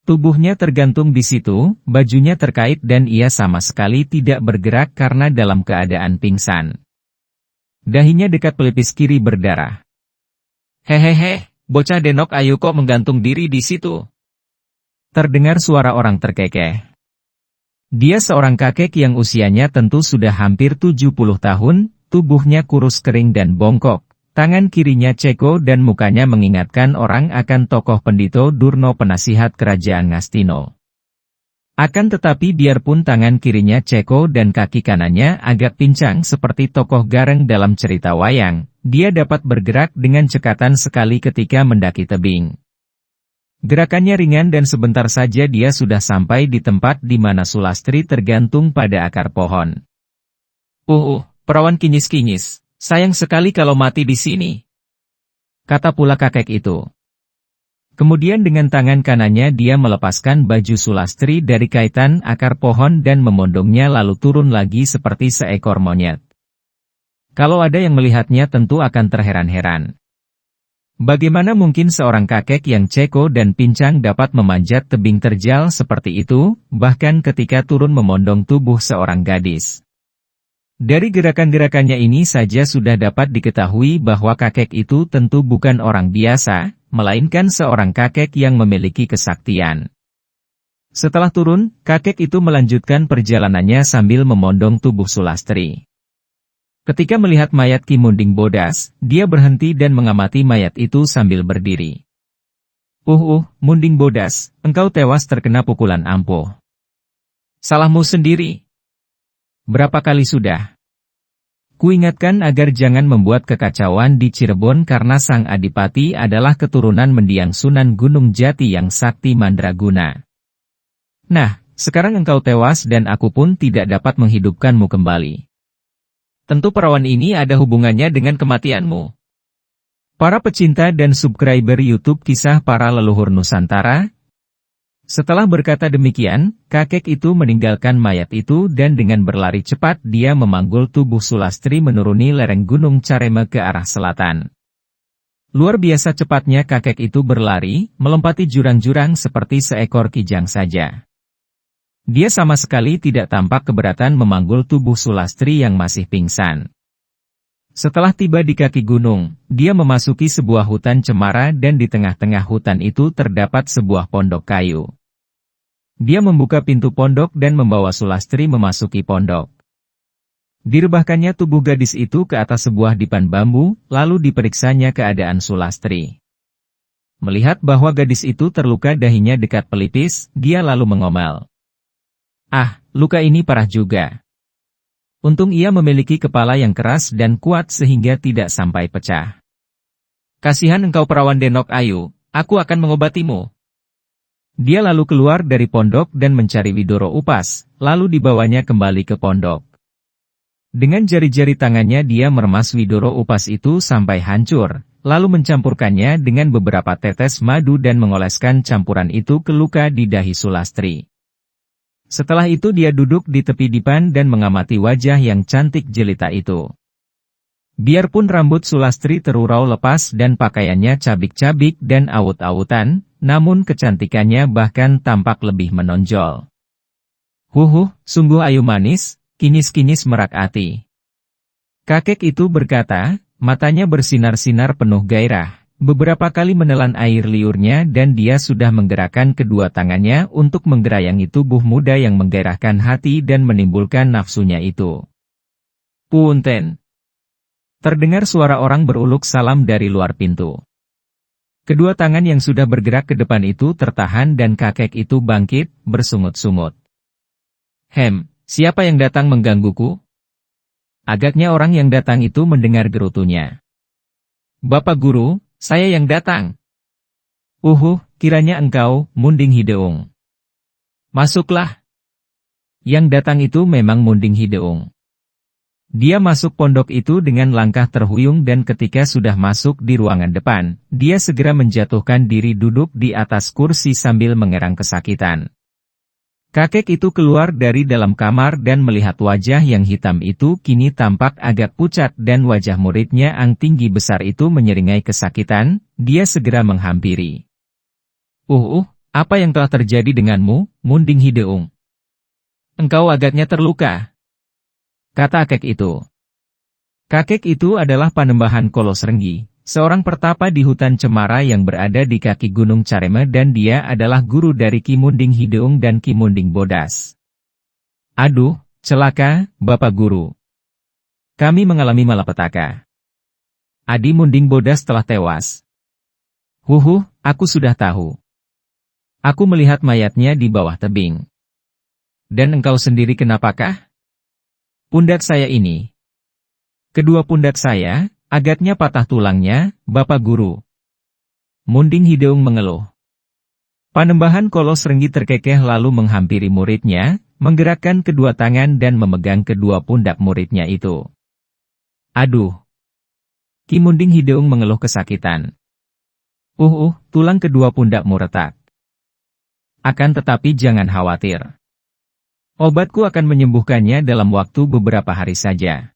Tubuhnya tergantung di situ, bajunya terkait dan ia sama sekali tidak bergerak karena dalam keadaan pingsan. Dahinya dekat pelipis kiri berdarah. Hehehe, bocah denok ayu kok menggantung diri di situ. Terdengar suara orang terkekeh. Dia seorang kakek yang usianya tentu sudah hampir 70 tahun, tubuhnya kurus kering dan bongkok, tangan kirinya ceko dan mukanya mengingatkan orang akan tokoh Pendito Durno penasihat kerajaan Ngastino. Akan tetapi biarpun tangan kirinya ceko dan kaki kanannya agak pincang seperti tokoh Gareng dalam cerita wayang, dia dapat bergerak dengan cekatan sekali ketika mendaki tebing. Gerakannya ringan dan sebentar saja dia sudah sampai di tempat di mana Sulastri tergantung pada akar pohon. Perawan kinyis-kinyis, sayang sekali kalau mati di sini, kata pula kakek itu. Kemudian dengan tangan kanannya dia melepaskan baju Sulastri dari kaitan akar pohon dan memondongnya lalu turun lagi seperti seekor monyet. Kalau ada yang melihatnya tentu akan terheran-heran. Bagaimana mungkin seorang kakek yang ceko dan pincang dapat memanjat tebing terjal seperti itu, bahkan ketika turun memondong tubuh seorang gadis? Dari gerakan-gerakannya ini saja sudah dapat diketahui bahwa kakek itu tentu bukan orang biasa, melainkan seorang kakek yang memiliki kesaktian. Setelah turun, kakek itu melanjutkan perjalanannya sambil memondong tubuh Sulastri. Ketika melihat mayat Ki Munding Bodas, dia berhenti dan mengamati mayat itu sambil berdiri. Munding Bodas, engkau tewas terkena pukulan ampuh. Salahmu sendiri. Berapa kali sudah? Kuingatkan agar jangan membuat kekacauan di Cirebon karena Sang Adipati adalah keturunan mendiang Sunan Gunung Jati yang sakti mandraguna. Nah, sekarang engkau tewas dan aku pun tidak dapat menghidupkanmu kembali. Tentu perawan ini ada hubungannya dengan kematianmu. Para pecinta dan subscriber YouTube Kisah Para Leluhur Nusantara. Setelah berkata demikian, kakek itu meninggalkan mayat itu dan dengan berlari cepat dia memanggul tubuh Sulastri menuruni lereng Gunung Careme ke arah selatan. Luar biasa cepatnya kakek itu berlari, melompati jurang-jurang seperti seekor kijang saja. Dia sama sekali tidak tampak keberatan memanggul tubuh Sulastri yang masih pingsan. Setelah tiba di kaki gunung, dia memasuki sebuah hutan cemara dan di tengah-tengah hutan itu terdapat sebuah pondok kayu. Dia membuka pintu pondok dan membawa Sulastri memasuki pondok. Direbahkannya tubuh gadis itu ke atas sebuah dipan bambu, lalu diperiksanya keadaan Sulastri. Melihat bahwa gadis itu terluka dahinya dekat pelipis, dia lalu mengomel. Ah, luka ini parah juga. Untung ia memiliki kepala yang keras dan kuat sehingga tidak sampai pecah. Kasihan engkau perawan Denok Ayu, aku akan mengobatimu. Dia lalu keluar dari pondok dan mencari Widoro Upas, lalu dibawanya kembali ke pondok. Dengan jari-jari tangannya dia meremas Widoro Upas itu sampai hancur, lalu mencampurkannya dengan beberapa tetes madu dan mengoleskan campuran itu ke luka di dahi Sulastri. Setelah itu dia duduk di tepi dipan dan mengamati wajah yang cantik jelita itu. Biarpun rambut Sulastri terurau lepas dan pakaiannya cabik-cabik dan awut-awutan, namun kecantikannya bahkan tampak lebih menonjol. Sungguh ayu manis, kinis-kinis merak ati. Kakek itu berkata, matanya bersinar-sinar penuh gairah. Beberapa kali menelan air liurnya dan dia sudah menggerakkan kedua tangannya untuk menggerayangi tubuh muda yang menggairahkan hati dan menimbulkan nafsunya itu. Punten. Terdengar suara orang beruluk salam dari luar pintu. Kedua tangan yang sudah bergerak ke depan itu tertahan dan kakek itu bangkit, bersungut-sungut. Siapa yang datang menggangguku? Agaknya orang yang datang itu mendengar gerutunya. Bapak Guru, saya yang datang. Kiranya engkau, Munding Hideung. Masuklah. Yang datang itu memang Munding Hideung. Dia masuk pondok itu dengan langkah terhuyung dan ketika sudah masuk di ruangan depan, dia segera menjatuhkan diri duduk di atas kursi sambil mengerang kesakitan. Kakek itu keluar dari dalam kamar dan melihat wajah yang hitam itu kini tampak agak pucat dan wajah muridnya yang tinggi besar itu menyeringai kesakitan, dia segera menghampiri. Apa yang telah terjadi denganmu, Munding Hideung? Engkau agaknya terluka, kata kakek itu. Kakek itu adalah Panembahan Kolos Renggi, seorang pertapa di hutan cemara yang berada di kaki Gunung Careme dan dia adalah guru dari Ki Munding Hideung dan Ki Munding Bodas. Aduh, celaka, Bapak Guru. Kami mengalami malapetaka. Adi Munding Bodas telah tewas. Aku sudah tahu. Aku melihat mayatnya di bawah tebing. Dan engkau sendiri kenapakah? Pundak saya ini. Kedua pundak saya, agaknya patah tulangnya, Bapak Guru. Munding Hideung mengeluh. Panembahan Kolos Renggi terkekeh lalu menghampiri muridnya, menggerakkan kedua tangan dan memegang kedua pundak muridnya itu. Aduh. Ki Munding Hideung mengeluh kesakitan. Tulang kedua pundakmu retak. Akan tetapi jangan khawatir. Obatku akan menyembuhkannya dalam waktu beberapa hari saja.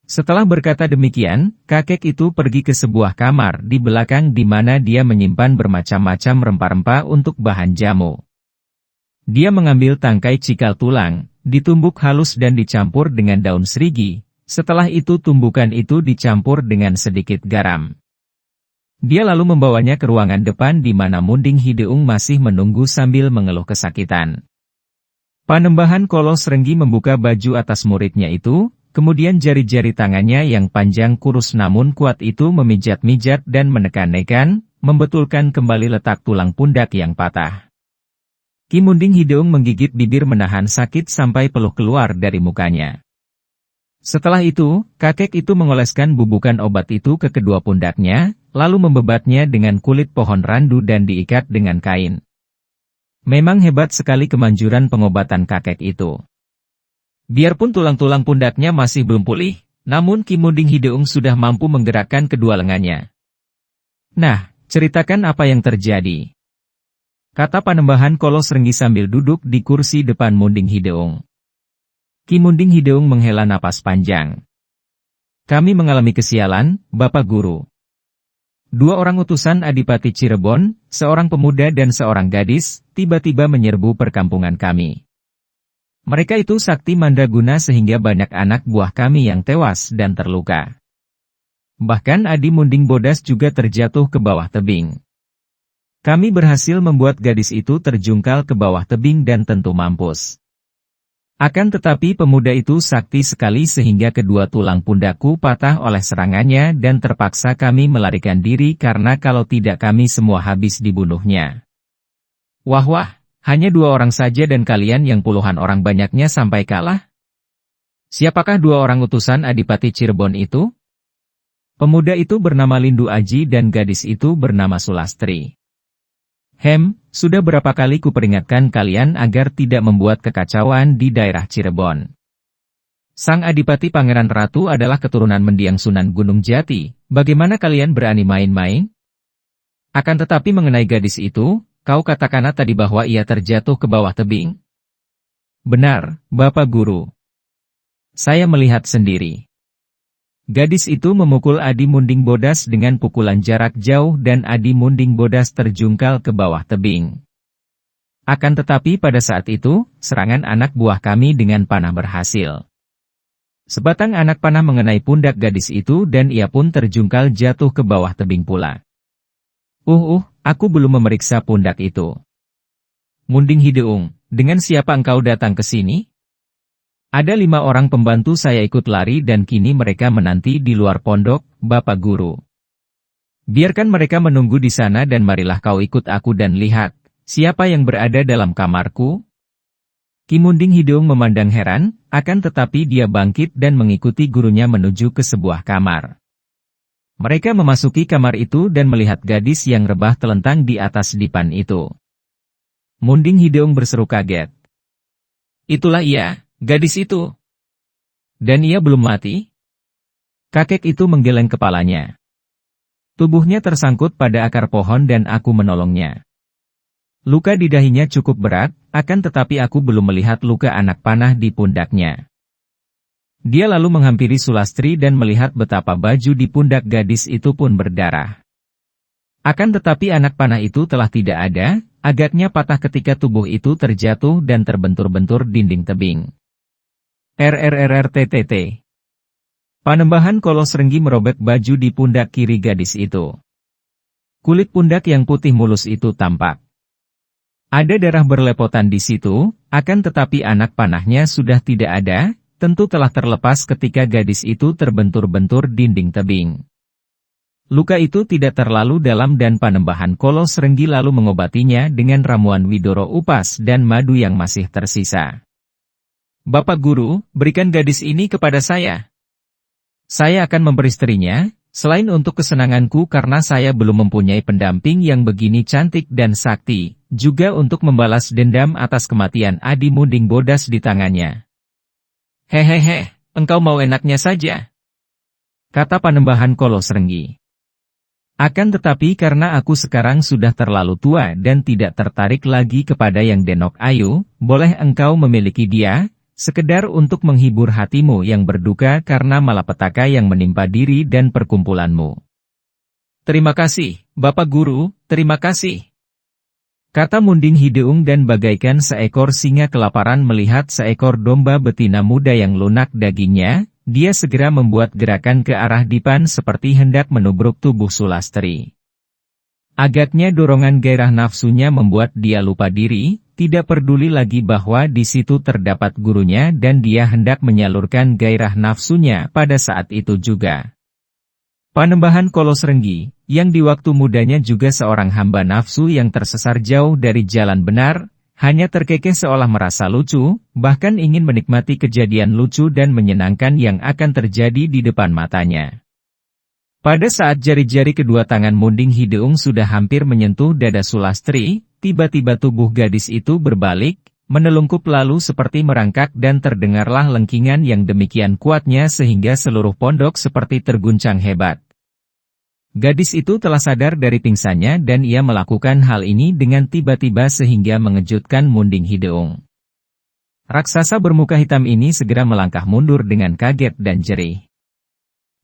Setelah berkata demikian, kakek itu pergi ke sebuah kamar di belakang di mana dia menyimpan bermacam-macam rempah-rempah untuk bahan jamu. Dia mengambil tangkai cikal tulang, ditumbuk halus dan dicampur dengan daun serigi. Setelah itu tumbukan itu dicampur dengan sedikit garam. Dia lalu membawanya ke ruangan depan di mana Munding Hideung masih menunggu sambil mengeluh kesakitan. Panembahan Kolos Renggi membuka baju atas muridnya itu, kemudian jari-jari tangannya yang panjang kurus namun kuat itu memijat-mijat dan menekan-nekan, membetulkan kembali letak tulang pundak yang patah. Ki Munding Hideung menggigit bibir menahan sakit sampai peluh keluar dari mukanya. Setelah itu, kakek itu mengoleskan bubukan obat itu ke kedua pundaknya, lalu membebatnya dengan kulit pohon randu dan diikat dengan kain. Memang hebat sekali kemanjuran pengobatan kakek itu. Biarpun tulang-tulang pundaknya masih belum pulih, namun Ki Munding Hideung sudah mampu menggerakkan kedua lengannya. Nah, ceritakan apa yang terjadi, kata Panembahan Kolos Renggi sambil duduk di kursi depan Munding Hideung. Ki Munding Hideung menghela napas panjang. Kami mengalami kesialan, Bapak Guru. 2 orang utusan Adipati Cirebon, seorang pemuda dan seorang gadis, tiba-tiba menyerbu perkampungan kami. Mereka itu sakti mandraguna sehingga banyak anak buah kami yang tewas dan terluka. Bahkan Adi Munding Bodas juga terjatuh ke bawah tebing. Kami berhasil membuat gadis itu terjungkal ke bawah tebing dan tentu mampus. Akan tetapi pemuda itu sakti sekali sehingga kedua tulang pundakku patah oleh serangannya dan terpaksa kami melarikan diri karena kalau tidak kami semua habis dibunuhnya. Wah, hanya 2 orang saja dan kalian yang puluhan orang banyaknya sampai kalah? Siapakah 2 orang utusan Adipati Cirebon itu? Pemuda itu bernama Lindu Aji dan gadis itu bernama Sulastri. Sudah berapa kali kuperingatkan kalian agar tidak membuat kekacauan di daerah Cirebon. Sang Adipati Pangeran Ratu adalah keturunan mendiang Sunan Gunung Jati, bagaimana kalian berani main-main? Akan tetapi mengenai gadis itu, kau katakan tadi bahwa ia terjatuh ke bawah tebing. Benar, Bapak Guru. Saya melihat sendiri. Gadis itu memukul Adi Munding Bodas dengan pukulan jarak jauh dan Adi Munding Bodas terjungkal ke bawah tebing. Akan tetapi pada saat itu, serangan anak buah kami dengan panah berhasil. Sebatang anak panah mengenai pundak gadis itu dan ia pun terjungkal jatuh ke bawah tebing pula. Aku belum memeriksa pundak itu. Munding Hideung, dengan siapa engkau datang ke sini? Ada 5 orang pembantu saya ikut lari dan kini mereka menanti di luar pondok, Bapak Guru. Biarkan mereka menunggu di sana dan marilah kau ikut aku dan lihat, siapa yang berada dalam kamarku? Ki Munding Hideung memandang heran, akan tetapi dia bangkit dan mengikuti gurunya menuju ke sebuah kamar. Mereka memasuki kamar itu dan melihat gadis yang rebah telentang di atas dipan itu. Munding Hideung berseru kaget. Itulah ia. Gadis itu. Dan ia belum mati? Kakek itu menggeleng kepalanya. Tubuhnya tersangkut pada akar pohon dan aku menolongnya. Luka di dahinya cukup berat, akan tetapi aku belum melihat luka anak panah di pundaknya. Dia lalu menghampiri Sulastri dan melihat betapa baju di pundak gadis itu pun berdarah. Akan tetapi anak panah itu telah tidak ada, agaknya patah ketika tubuh itu terjatuh dan terbentur-bentur dinding tebing. RRRRTTT. Panembahan Kolos Renggi merobek baju di pundak kiri gadis itu. Kulit pundak yang putih mulus itu tampak. Ada darah berlepotan di situ, akan tetapi anak panahnya sudah tidak ada, tentu telah terlepas ketika gadis itu terbentur-bentur dinding tebing. Luka itu tidak terlalu dalam dan Panembahan Kolos Renggi lalu mengobatinya dengan ramuan Widoro Upas dan madu yang masih tersisa. Bapak Guru, berikan gadis ini kepada saya. Saya akan memperistrinya, selain untuk kesenanganku karena saya belum mempunyai pendamping yang begini cantik dan sakti, juga untuk membalas dendam atas kematian Adi Munding Bodas di tangannya. Hehehe, engkau mau enaknya saja, kata Panembahan Kolos Renggi. Akan tetapi karena aku sekarang sudah terlalu tua dan tidak tertarik lagi kepada yang denok ayu, boleh engkau memiliki dia. Sekedar untuk menghibur hatimu yang berduka karena malapetaka yang menimpa diri dan perkumpulanmu. Terima kasih, Bapak Guru, terima kasih. Kata Munding Hideung dan bagaikan seekor singa kelaparan melihat seekor domba betina muda yang lunak dagingnya, dia segera membuat gerakan ke arah dipan seperti hendak menubruk tubuh Sulastri. Agaknya dorongan gairah nafsunya membuat dia lupa diri, tidak peduli lagi bahwa di situ terdapat gurunya dan dia hendak menyalurkan gairah nafsunya pada saat itu juga. Panembahan Kolos Renggi, yang di waktu mudanya juga seorang hamba nafsu yang tersesar jauh dari jalan benar, hanya terkekeh seolah merasa lucu, bahkan ingin menikmati kejadian lucu dan menyenangkan yang akan terjadi di depan matanya. Pada saat jari-jari kedua tangan Munding Hideung sudah hampir menyentuh dada Sulastri, tiba-tiba tubuh gadis itu berbalik, menelungkup lalu seperti merangkak dan terdengarlah lengkingan yang demikian kuatnya sehingga seluruh pondok seperti terguncang hebat. Gadis itu telah sadar dari pingsannya dan ia melakukan hal ini dengan tiba-tiba sehingga mengejutkan Munding Hideung. Raksasa bermuka hitam ini segera melangkah mundur dengan kaget dan jerih.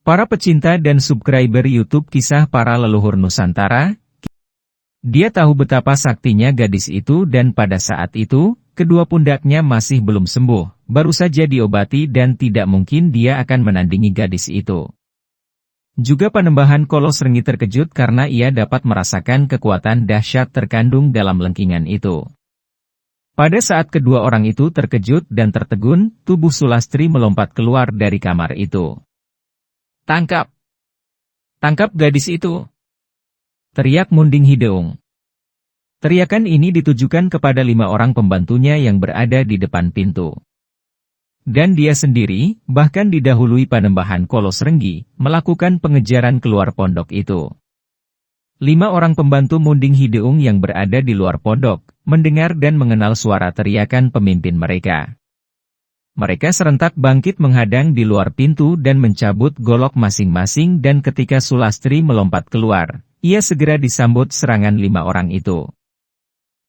Para pecinta dan subscriber YouTube Kisah Para Leluhur Nusantara, dia tahu betapa saktinya gadis itu dan pada saat itu, kedua pundaknya masih belum sembuh, baru saja diobati dan tidak mungkin dia akan menandingi gadis itu. Juga Panembahan Kolos Renggi terkejut karena ia dapat merasakan kekuatan dahsyat terkandung dalam lengkingan itu. Pada saat kedua orang itu terkejut dan tertegun, tubuh Sulastri melompat keluar dari kamar itu. Tangkap! Tangkap gadis itu! Teriak Munding Hideung. Teriakan ini ditujukan kepada 5 orang pembantunya yang berada di depan pintu. Dan dia sendiri, bahkan didahului Panembahan Kolos Renggi, melakukan pengejaran keluar pondok itu. 5 orang pembantu Munding Hideung yang berada di luar pondok, mendengar dan mengenal suara teriakan pemimpin mereka. Mereka serentak bangkit menghadang di luar pintu dan mencabut golok masing-masing dan ketika Sulastri melompat keluar, ia segera disambut serangan 5 orang itu.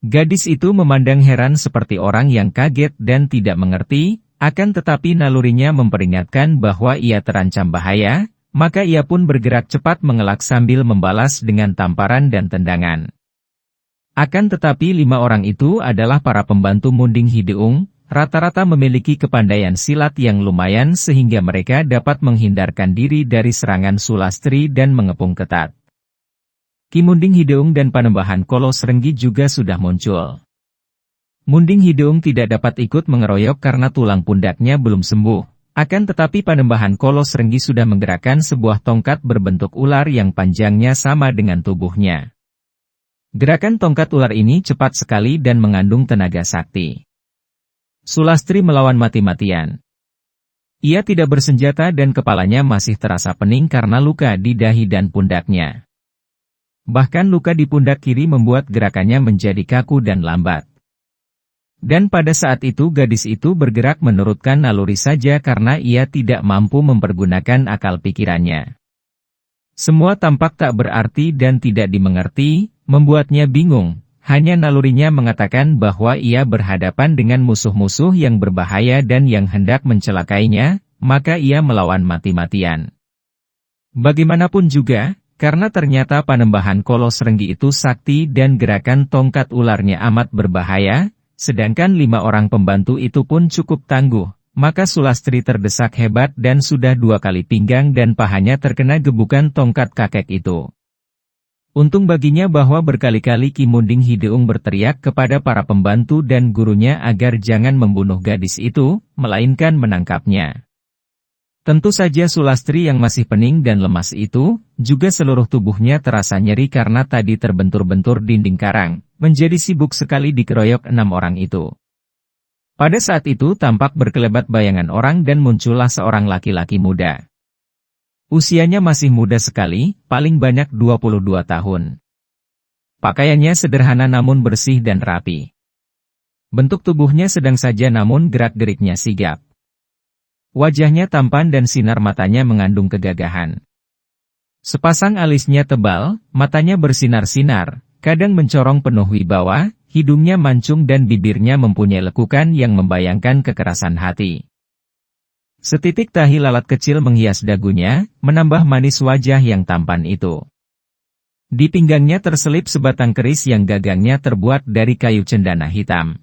Gadis itu memandang heran seperti orang yang kaget dan tidak mengerti, akan tetapi nalurinya memperingatkan bahwa ia terancam bahaya, maka ia pun bergerak cepat mengelak sambil membalas dengan tamparan dan tendangan. Akan tetapi 5 orang itu adalah para pembantu Munding Hideung, rata-rata memiliki kepandaian silat yang lumayan sehingga mereka dapat menghindarkan diri dari serangan Sulastri dan mengepung ketat. Ki Munding Hideung dan Panembahan Kolos Renggi juga sudah muncul. Munding Hideung tidak dapat ikut mengeroyok karena tulang pundaknya belum sembuh, akan tetapi Panembahan Kolos Renggi sudah menggerakkan sebuah tongkat berbentuk ular yang panjangnya sama dengan tubuhnya. Gerakan tongkat ular ini cepat sekali dan mengandung tenaga sakti. Sulastri melawan mati-matian. Ia tidak bersenjata dan kepalanya masih terasa pening karena luka di dahi dan pundaknya. Bahkan luka di pundak kiri membuat gerakannya menjadi kaku dan lambat. Dan pada saat itu gadis itu bergerak menurutkan naluri saja karena ia tidak mampu mempergunakan akal pikirannya. Semua tampak tak berarti dan tidak dimengerti, membuatnya bingung. Hanya nalurinya mengatakan bahwa ia berhadapan dengan musuh-musuh yang berbahaya dan yang hendak mencelakainya, maka ia melawan mati-matian. Bagaimanapun juga, karena ternyata Panembahan Kolos Renggi itu sakti dan gerakan tongkat ularnya amat berbahaya, sedangkan 5 orang pembantu itu pun cukup tangguh, maka Sulastri terdesak hebat dan sudah 2 kali pinggang dan pahanya terkena gebukan tongkat kakek itu. Untung baginya bahwa berkali-kali Ki Munding Hideung berteriak kepada para pembantu dan gurunya agar jangan membunuh gadis itu, melainkan menangkapnya. Tentu saja Sulastri yang masih pening dan lemas itu, juga seluruh tubuhnya terasa nyeri karena tadi terbentur-bentur dinding karang, menjadi sibuk sekali dikeroyok 6 orang itu. Pada saat itu tampak berkelebat bayangan orang dan muncullah seorang laki-laki muda. Usianya masih muda sekali, paling banyak 22 tahun. Pakaiannya sederhana namun bersih dan rapi. Bentuk tubuhnya sedang saja namun gerak-geriknya sigap. Wajahnya tampan dan sinar matanya mengandung kegagahan. Sepasang alisnya tebal, matanya bersinar-sinar, kadang mencorong penuh wibawa, hidungnya mancung dan bibirnya mempunyai lekukan yang membayangkan kekerasan hati. Setitik tahi lalat kecil menghias dagunya, menambah manis wajah yang tampan itu. Di pinggangnya terselip sebatang keris yang gagangnya terbuat dari kayu cendana hitam.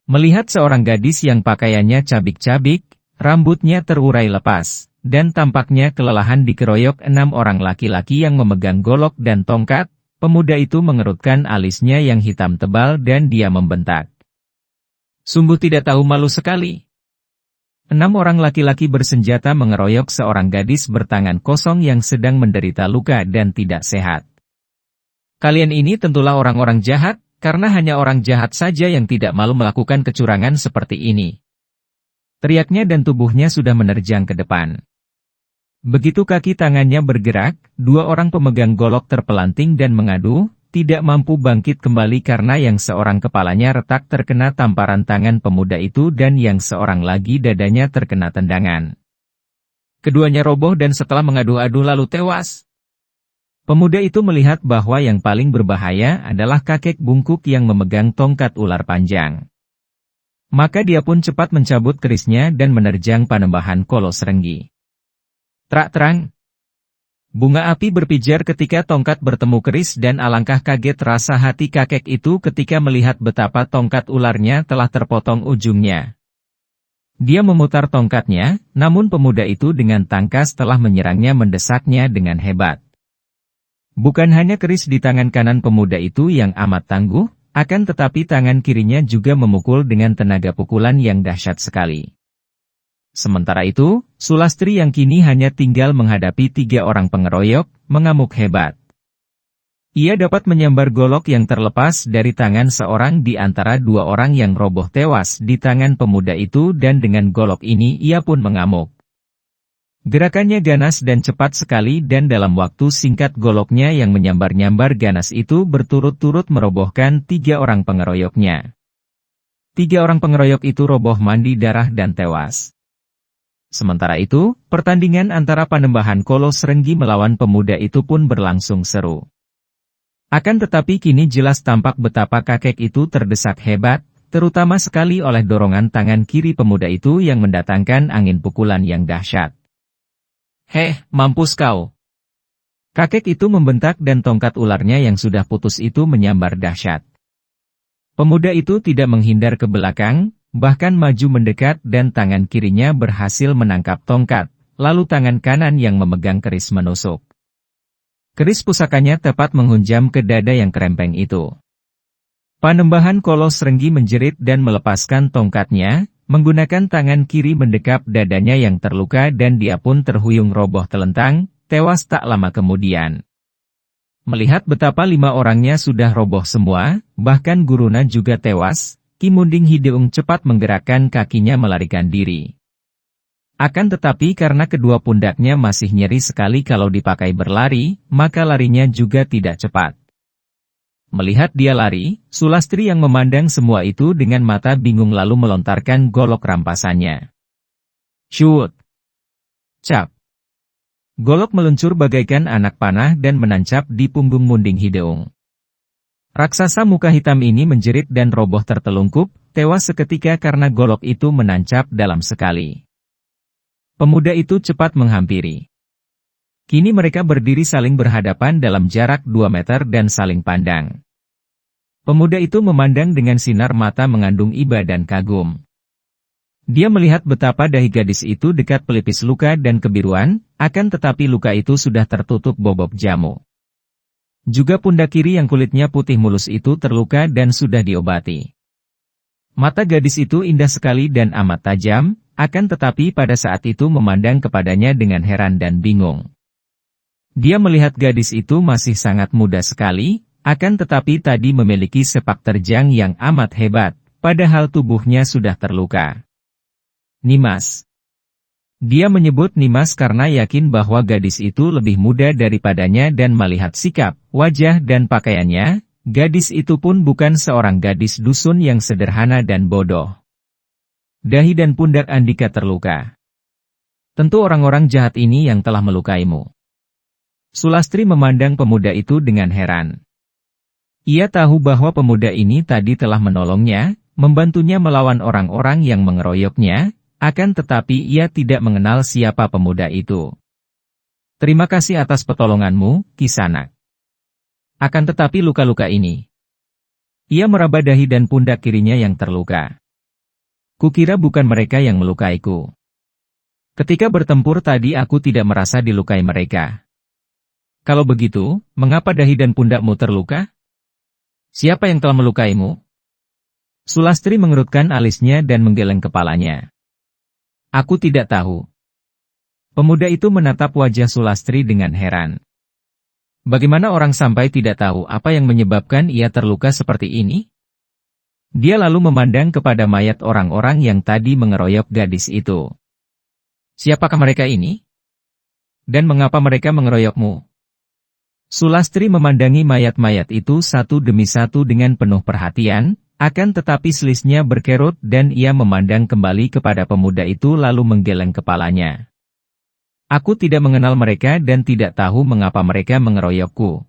Melihat seorang gadis yang pakaiannya cabik-cabik, rambutnya terurai lepas, dan tampaknya kelelahan dikeroyok 6 orang laki-laki yang memegang golok dan tongkat, pemuda itu mengerutkan alisnya yang hitam tebal dan dia membentak. Sungguh tidak tahu malu sekali. 6 orang laki-laki bersenjata mengeroyok seorang gadis bertangan kosong yang sedang menderita luka dan tidak sehat. Kalian ini tentulah orang-orang jahat, karena hanya orang jahat saja yang tidak malu melakukan kecurangan seperti ini. Teriaknya dan tubuhnya sudah menerjang ke depan. Begitu kaki tangannya bergerak, 2 orang pemegang golok terpelanting dan mengadu, tidak mampu bangkit kembali karena yang seorang kepalanya retak terkena tamparan tangan pemuda itu dan yang seorang lagi dadanya terkena tendangan. Keduanya roboh dan setelah mengadu-adu lalu tewas. Pemuda itu melihat bahwa yang paling berbahaya adalah kakek bungkuk yang memegang tongkat ular panjang. Maka dia pun cepat mencabut kerisnya dan menerjang Panembahan Kolos Renggi. Trak terang. Bunga api berpijar ketika tongkat bertemu keris dan alangkah kaget rasa hati kakek itu ketika melihat betapa tongkat ularnya telah terpotong ujungnya. Dia memutar tongkatnya, namun pemuda itu dengan tangkas telah menyerangnya mendesaknya dengan hebat. Bukan hanya keris di tangan kanan pemuda itu yang amat tangguh, akan tetapi tangan kirinya juga memukul dengan tenaga pukulan yang dahsyat sekali. Sementara itu, Sulastri yang kini hanya tinggal menghadapi 3 orang pengeroyok, mengamuk hebat. Ia dapat menyambar golok yang terlepas dari tangan seorang di antara 2 orang yang roboh tewas di tangan pemuda itu dan dengan golok ini ia pun mengamuk. Gerakannya ganas dan cepat sekali dan dalam waktu singkat goloknya yang menyambar-nyambar ganas itu berturut-turut merobohkan 3 orang pengeroyoknya. 3 orang pengeroyok itu roboh mandi darah dan tewas. Sementara itu, pertandingan antara Panembahan Kolos Renggi melawan pemuda itu pun berlangsung seru. Akan tetapi kini jelas tampak betapa kakek itu terdesak hebat, terutama sekali oleh dorongan tangan kiri pemuda itu yang mendatangkan angin pukulan yang dahsyat. "Heh, mampus kau!" Kakek itu membentak dan tongkat ularnya yang sudah putus itu menyambar dahsyat. Pemuda itu tidak menghindar ke belakang, bahkan maju mendekat dan tangan kirinya berhasil menangkap tongkat, lalu tangan kanan yang memegang keris menusuk. Keris pusakanya tepat menghunjam ke dada yang kerempeng itu. Panembahan Kolos Renggi menjerit dan melepaskan tongkatnya, menggunakan tangan kiri mendekap dadanya yang terluka dan dia pun terhuyung roboh telentang, tewas tak lama kemudian. Melihat betapa 5 orangnya sudah roboh semua, bahkan Guruna juga tewas, Ki Munding Hideung cepat menggerakkan kakinya melarikan diri. Akan tetapi karena kedua pundaknya masih nyeri sekali kalau dipakai berlari, maka larinya juga tidak cepat. Melihat dia lari, Sulastri yang memandang semua itu dengan mata bingung lalu melontarkan golok rampasannya. Shoot! Cap! Golok meluncur bagaikan anak panah dan menancap di punggung Munding Hideung. Raksasa muka hitam ini menjerit dan roboh tertelungkup, tewas seketika karena golok itu menancap dalam sekali. Pemuda itu cepat menghampiri. Kini mereka berdiri saling berhadapan dalam jarak 2 meter dan saling pandang. Pemuda itu memandang dengan sinar mata mengandung iba dan kagum. Dia melihat betapa dahi gadis itu dekat pelipis luka dan kebiruan, akan tetapi luka itu sudah tertutup bobok jamu. Juga pundak kiri yang kulitnya putih mulus itu terluka dan sudah diobati. Mata gadis itu indah sekali dan amat tajam, akan tetapi pada saat itu memandang kepadanya dengan heran dan bingung. Dia melihat gadis itu masih sangat muda sekali, akan tetapi tadi memiliki sepak terjang yang amat hebat, padahal tubuhnya sudah terluka. Nimas. Dia menyebut Nimas karena yakin bahwa gadis itu lebih muda daripadanya dan melihat sikap, wajah dan pakaiannya, gadis itu pun bukan seorang gadis dusun yang sederhana dan bodoh. Dahi dan pundak Andika terluka. Tentu orang-orang jahat ini yang telah melukaimu. Sulastri memandang pemuda itu dengan heran. Ia tahu bahwa pemuda ini tadi telah menolongnya, membantunya melawan orang-orang yang mengeroyoknya, akan tetapi ia tidak mengenal siapa pemuda itu. Terima kasih atas pertolonganmu, Kisanak. Akan tetapi luka-luka ini. Ia meraba dahi dan pundak kirinya yang terluka. Kukira bukan mereka yang melukaiku. Ketika bertempur tadi aku tidak merasa dilukai mereka. Kalau begitu, mengapa dahi dan pundakmu terluka? Siapa yang telah melukaimu? Sulastri mengerutkan alisnya dan menggeleng kepalanya. Aku tidak tahu. Pemuda itu menatap wajah Sulastri dengan heran. Bagaimana orang sampai tidak tahu apa yang menyebabkan ia terluka seperti ini? Dia lalu memandang kepada mayat orang-orang yang tadi mengeroyok gadis itu. Siapakah mereka ini? Dan mengapa mereka mengeroyokmu? Sulastri memandangi mayat-mayat itu satu demi satu dengan penuh perhatian, akan tetapi selisnya berkerut dan ia memandang kembali kepada pemuda itu lalu menggeleng kepalanya. Aku tidak mengenal mereka dan tidak tahu mengapa mereka mengeroyokku.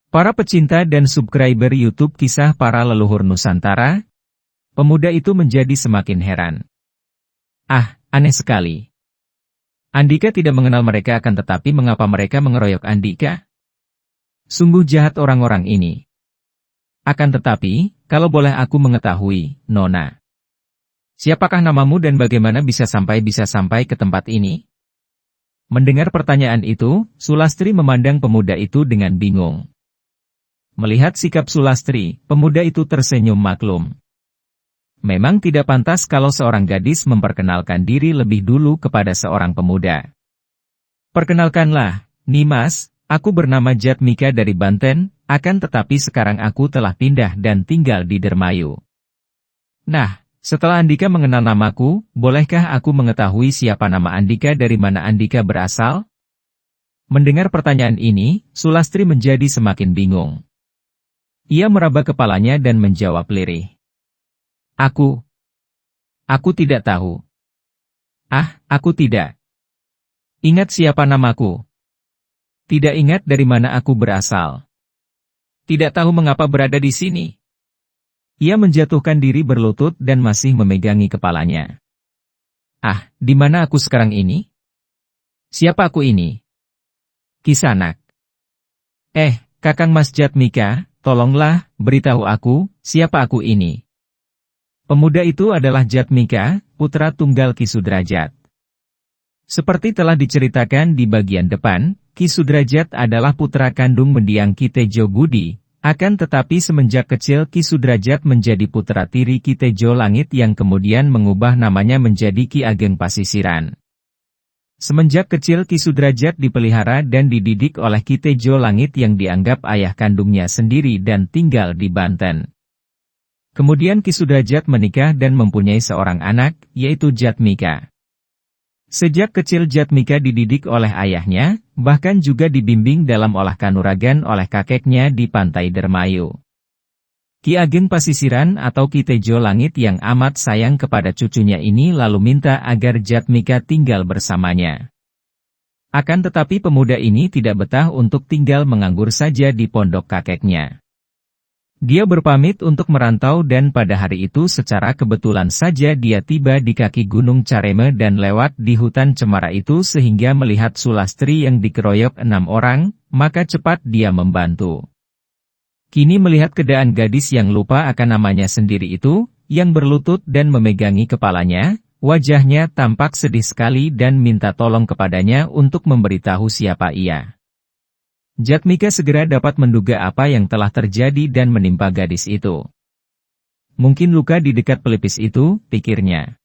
Para pecinta dan subscriber YouTube Kisah Para Leluhur Nusantara, pemuda itu menjadi semakin heran. Ah, aneh sekali. Andika tidak mengenal mereka akan tetapi mengapa mereka mengeroyok Andika? Sungguh jahat orang-orang ini. Akan tetapi, kalau boleh aku mengetahui, Nona. Siapakah namamu dan bagaimana bisa sampai ke tempat ini? Mendengar pertanyaan itu, Sulastri memandang pemuda itu dengan bingung. Melihat sikap Sulastri, pemuda itu tersenyum maklum. Memang tidak pantas kalau seorang gadis memperkenalkan diri lebih dulu kepada seorang pemuda. Perkenalkanlah, Nimas, aku bernama Jatmika dari Banten, akan tetapi sekarang aku telah pindah dan tinggal di Dermayu. Nah, setelah Andika mengenal namaku, bolehkah aku mengetahui siapa nama Andika dari mana Andika berasal? Mendengar pertanyaan ini, Sulastri menjadi semakin bingung. Ia meraba kepalanya dan menjawab lirih. Aku tidak tahu. Ah, aku tidak. Ingat siapa namaku? Tidak ingat dari mana aku berasal. Tidak tahu mengapa berada di sini. Ia menjatuhkan diri berlutut dan masih memegangi kepalanya. Ah, di mana aku sekarang ini? Siapa aku ini? Kisanak. Kakang Mas Jatmika, tolonglah, beritahu aku, siapa aku ini? Pemuda itu adalah Jatmika, putra tunggal Ki Sudrajat. Seperti telah diceritakan di bagian depan, Ki Sudrajat adalah putra kandung mendiang Ki Tejo Budi. Akan tetapi semenjak kecil Ki Sudrajat menjadi putra tiri Ki Tejo Langit yang kemudian mengubah namanya menjadi Ki Ageng Pasisiran. Semenjak kecil Ki Sudrajat dipelihara dan dididik oleh Ki Tejo Langit yang dianggap ayah kandungnya sendiri dan tinggal di Banten. Kemudian Ki Sudrajat menikah dan mempunyai seorang anak, yaitu Jatmika. Sejak kecil Jatmika dididik oleh ayahnya, bahkan juga dibimbing dalam olah kanuragan oleh kakeknya di pantai Dermayu. Ki Ageng Pasisiran atau Ki Tejo Langit yang amat sayang kepada cucunya ini lalu minta agar Jatmika tinggal bersamanya. Akan tetapi pemuda ini tidak betah untuk tinggal menganggur saja di pondok kakeknya. Dia berpamit untuk merantau dan pada hari itu secara kebetulan saja dia tiba di kaki Gunung Careme dan lewat di hutan cemara itu sehingga melihat Sulastri yang dikeroyok 6 orang, maka cepat dia membantu. Kini melihat keadaan gadis yang lupa akan namanya sendiri itu, yang berlutut dan memegangi kepalanya, wajahnya tampak sedih sekali dan minta tolong kepadanya untuk memberitahu siapa ia. Jatmika segera dapat menduga apa yang telah terjadi dan menimpa gadis itu. Mungkin luka di dekat pelipis itu, pikirnya.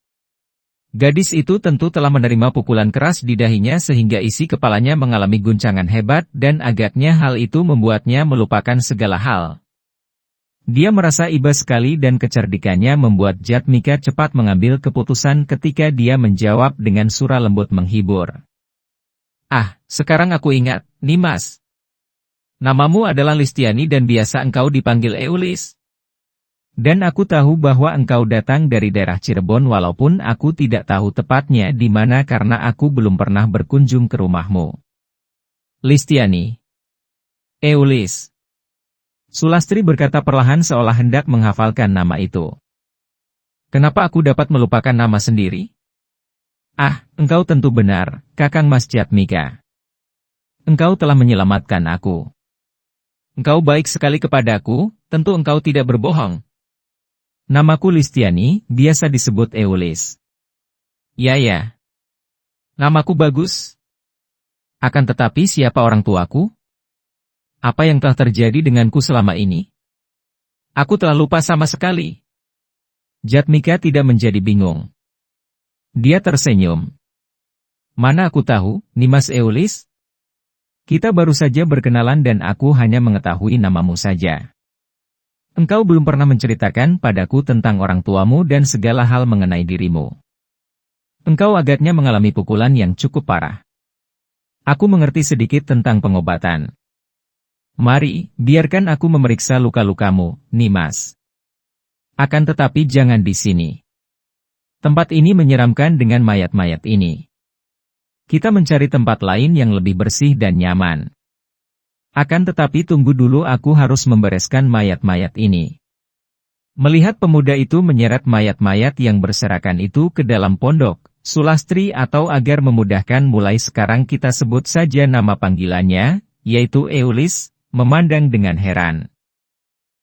Gadis itu tentu telah menerima pukulan keras di dahinya sehingga isi kepalanya mengalami guncangan hebat dan agaknya hal itu membuatnya melupakan segala hal. Dia merasa iba sekali dan kecerdikannya membuat Jatmika cepat mengambil keputusan ketika dia menjawab dengan suara lembut menghibur. Ah, sekarang aku ingat, Nimas. Namamu adalah Listiani dan biasa engkau dipanggil Eulis. Dan aku tahu bahwa engkau datang dari daerah Cirebon walaupun aku tidak tahu tepatnya di mana karena aku belum pernah berkunjung ke rumahmu. Listiani. Eulis. Sulastri berkata perlahan seolah hendak menghafalkan nama itu. Kenapa aku dapat melupakan nama sendiri? Ah, engkau tentu benar, Kakang Mas Jatmika. Engkau telah menyelamatkan aku. Engkau baik sekali kepadaku, tentu engkau tidak berbohong. Namaku Listiani, biasa disebut Eulis. Ya. Namaku bagus. Akan tetapi siapa orang tuaku? Apa yang telah terjadi denganku selama ini? Aku telah lupa sama sekali. Jatmika tidak menjadi bingung. Dia tersenyum. Mana aku tahu, Nimas Eulis? Kita baru saja berkenalan dan aku hanya mengetahui namamu saja. Engkau belum pernah menceritakan padaku tentang orang tuamu dan segala hal mengenai dirimu. Engkau agaknya mengalami pukulan yang cukup parah. Aku mengerti sedikit tentang pengobatan. Mari, biarkan aku memeriksa luka-lukamu, Nimas. Akan tetapi jangan di sini. Tempat ini menyeramkan dengan mayat-mayat ini. Kita mencari tempat lain yang lebih bersih dan nyaman. Akan tetapi tunggu dulu, aku harus membereskan mayat-mayat ini. Melihat pemuda itu menyeret mayat-mayat yang berserakan itu ke dalam pondok, Sulastri atau agar memudahkan mulai sekarang kita sebut saja nama panggilannya, yaitu Eulis, memandang dengan heran.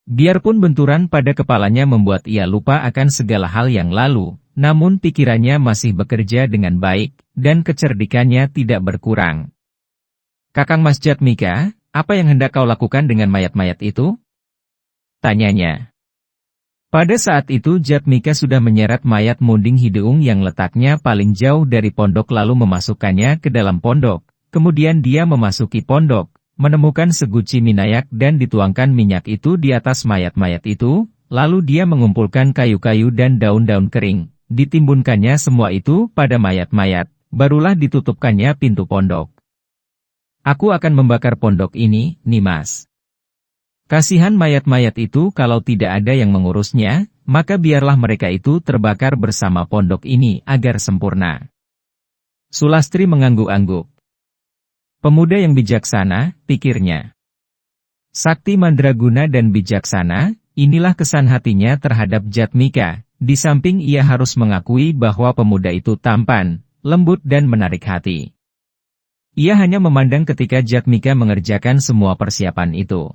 Biarpun benturan pada kepalanya membuat ia lupa akan segala hal yang lalu, namun pikirannya masih bekerja dengan baik, dan kecerdikannya tidak berkurang. Kakang Mas Jatmika, apa yang hendak kau lakukan dengan mayat-mayat itu? Tanyanya. Pada saat itu Jatmika sudah menyeret mayat Munding Hideung yang letaknya paling jauh dari pondok lalu memasukkannya ke dalam pondok, kemudian dia memasuki pondok, menemukan seguci minayak dan dituangkan minyak itu di atas mayat-mayat itu, lalu dia mengumpulkan kayu-kayu dan daun-daun kering, ditimbunkannya semua itu pada mayat-mayat, barulah ditutupkannya pintu pondok. Aku akan membakar pondok ini, Nimas. Kasihan mayat-mayat itu kalau tidak ada yang mengurusnya, maka biarlah mereka itu terbakar bersama pondok ini agar sempurna. Sulastri mengangguk-angguk. Pemuda yang bijaksana, pikirnya. Sakti mandraguna dan bijaksana, inilah kesan hatinya terhadap Jatmika, di samping ia harus mengakui bahwa pemuda itu tampan, lembut dan menarik hati. Ia hanya memandang ketika Jatmika mengerjakan semua persiapan itu.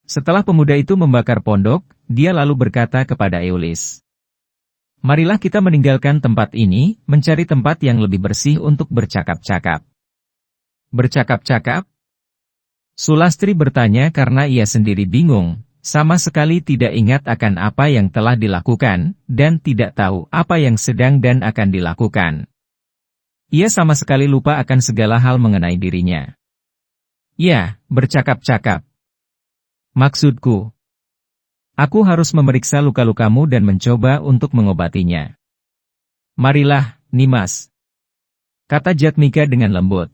Setelah pemuda itu membakar pondok, dia lalu berkata kepada Eulis. Marilah kita meninggalkan tempat ini, mencari tempat yang lebih bersih untuk bercakap-cakap. Bercakap-cakap? Sulastri bertanya karena ia sendiri bingung, sama sekali tidak ingat akan apa yang telah dilakukan, dan tidak tahu apa yang sedang dan akan dilakukan. Ia sama sekali lupa akan segala hal mengenai dirinya. Ya, bercakap-cakap. Maksudku, aku harus memeriksa luka-lukamu dan mencoba untuk mengobatinya. Marilah, Nimas, kata Jatmika dengan lembut.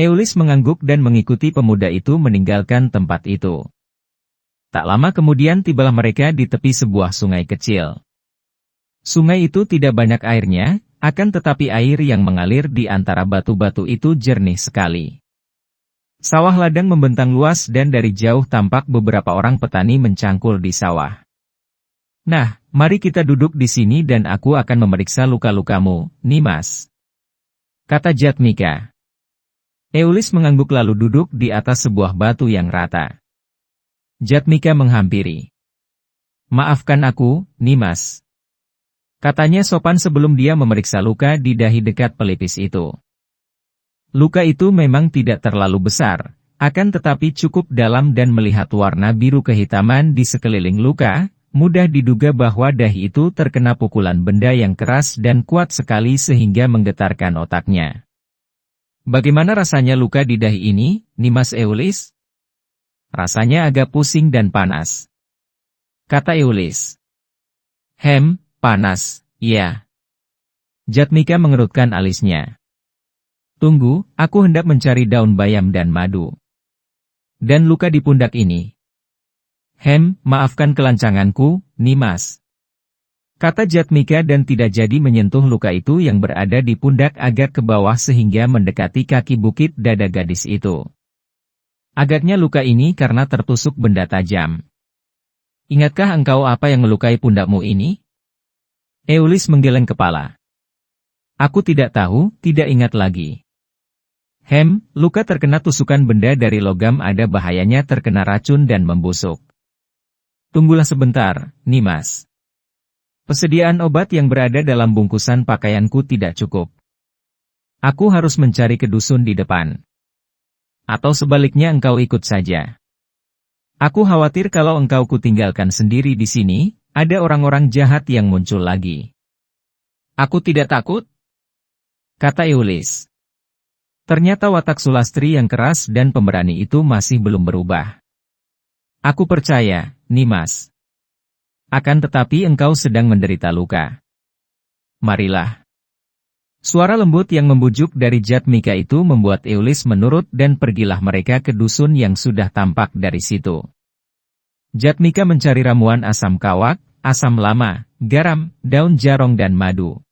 Eulis mengangguk dan mengikuti pemuda itu meninggalkan tempat itu. Tak lama kemudian tibalah mereka di tepi sebuah sungai kecil. Sungai itu tidak banyak airnya, akan tetapi air yang mengalir di antara batu-batu itu jernih sekali. Sawah ladang membentang luas dan dari jauh tampak beberapa orang petani mencangkul di sawah. Nah, mari kita duduk di sini dan aku akan memeriksa luka-lukamu, Nimas, kata Jatmika. Eulis mengangguk lalu duduk di atas sebuah batu yang rata. Jatmika menghampiri. Maafkan aku, Nimas, katanya sopan sebelum dia memeriksa luka di dahi dekat pelipis itu. Luka itu memang tidak terlalu besar, akan tetapi cukup dalam dan melihat warna biru kehitaman di sekeliling luka, mudah diduga bahwa dahi itu terkena pukulan benda yang keras dan kuat sekali sehingga menggetarkan otaknya. Bagaimana rasanya luka di dahi ini, Nimas Eulis? Rasanya agak pusing dan panas, kata Eulis. Panas, ya. Jatmika mengerutkan alisnya. Tunggu, aku hendak mencari daun bayam dan madu. Dan luka di pundak ini. Maafkan kelancanganku, Nimas, kata Jatmika dan tidak jadi menyentuh luka itu yang berada di pundak agak ke bawah sehingga mendekati kaki bukit dada gadis itu. Agaknya luka ini karena tertusuk benda tajam. Ingatkah engkau apa yang melukai pundakmu ini? Eulis menggeleng kepala. Aku tidak tahu, tidak ingat lagi. Luka terkena tusukan benda dari logam ada bahayanya terkena racun dan membusuk. Tunggulah sebentar, Nimas. Persediaan obat yang berada dalam bungkusan pakaianku tidak cukup. Aku harus mencari ke dusun di depan. Atau sebaliknya engkau ikut saja. Aku khawatir kalau engkau kutinggalkan sendiri di sini, ada orang-orang jahat yang muncul lagi. Aku tidak takut, kata Eulis. Ternyata watak Sulastri yang keras dan pemberani itu masih belum berubah. Aku percaya, Nimas. Akan tetapi engkau sedang menderita luka. Marilah. Suara lembut yang membujuk dari Jatmika itu membuat Eulis menurut dan pergilah mereka ke dusun yang sudah tampak dari situ. Jatmika mencari ramuan asam kawak, asam lama, garam, daun jarong dan madu.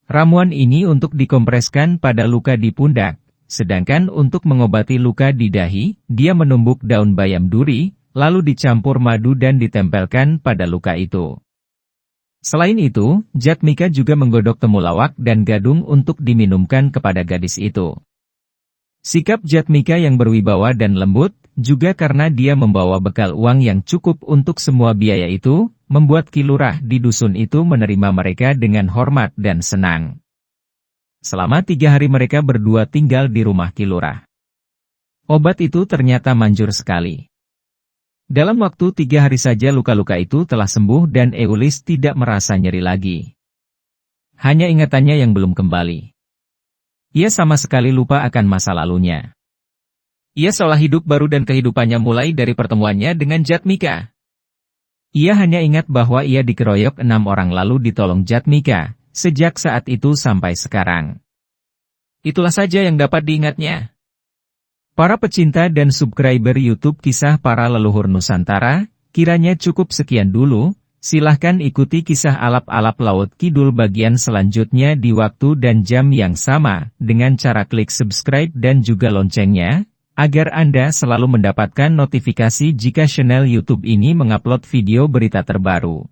Ramuan ini untuk dikompreskan pada luka di pundak, sedangkan untuk mengobati luka di dahi, dia menumbuk daun bayam duri, lalu dicampur madu dan ditempelkan pada luka itu. Selain itu, Jatmika juga menggodok temulawak dan gadung untuk diminumkan kepada gadis itu. Sikap Jatmika yang berwibawa dan lembut, juga karena dia membawa bekal uang yang cukup untuk semua biaya itu, membuat Ki Lurah di dusun itu menerima mereka dengan hormat dan senang. Selama 3 hari mereka berdua tinggal di rumah Ki Lurah. Obat itu ternyata manjur sekali. Dalam waktu 3 hari saja luka-luka itu telah sembuh dan Eulis tidak merasa nyeri lagi. Hanya ingatannya yang belum kembali. Ia sama sekali lupa akan masa lalunya. Ia seolah hidup baru dan kehidupannya mulai dari pertemuannya dengan Jatmika. Ia hanya ingat bahwa ia dikeroyok 6 orang lalu ditolong Jatmika, sejak saat itu sampai sekarang. Itulah saja yang dapat diingatnya. Para pecinta dan subscriber YouTube Kisah Para Leluhur Nusantara, kiranya cukup sekian dulu, silahkan ikuti kisah alap-alap Laut Kidul bagian selanjutnya di waktu dan jam yang sama, dengan cara klik subscribe dan juga loncengnya, agar Anda selalu mendapatkan notifikasi jika channel YouTube ini mengupload video berita terbaru.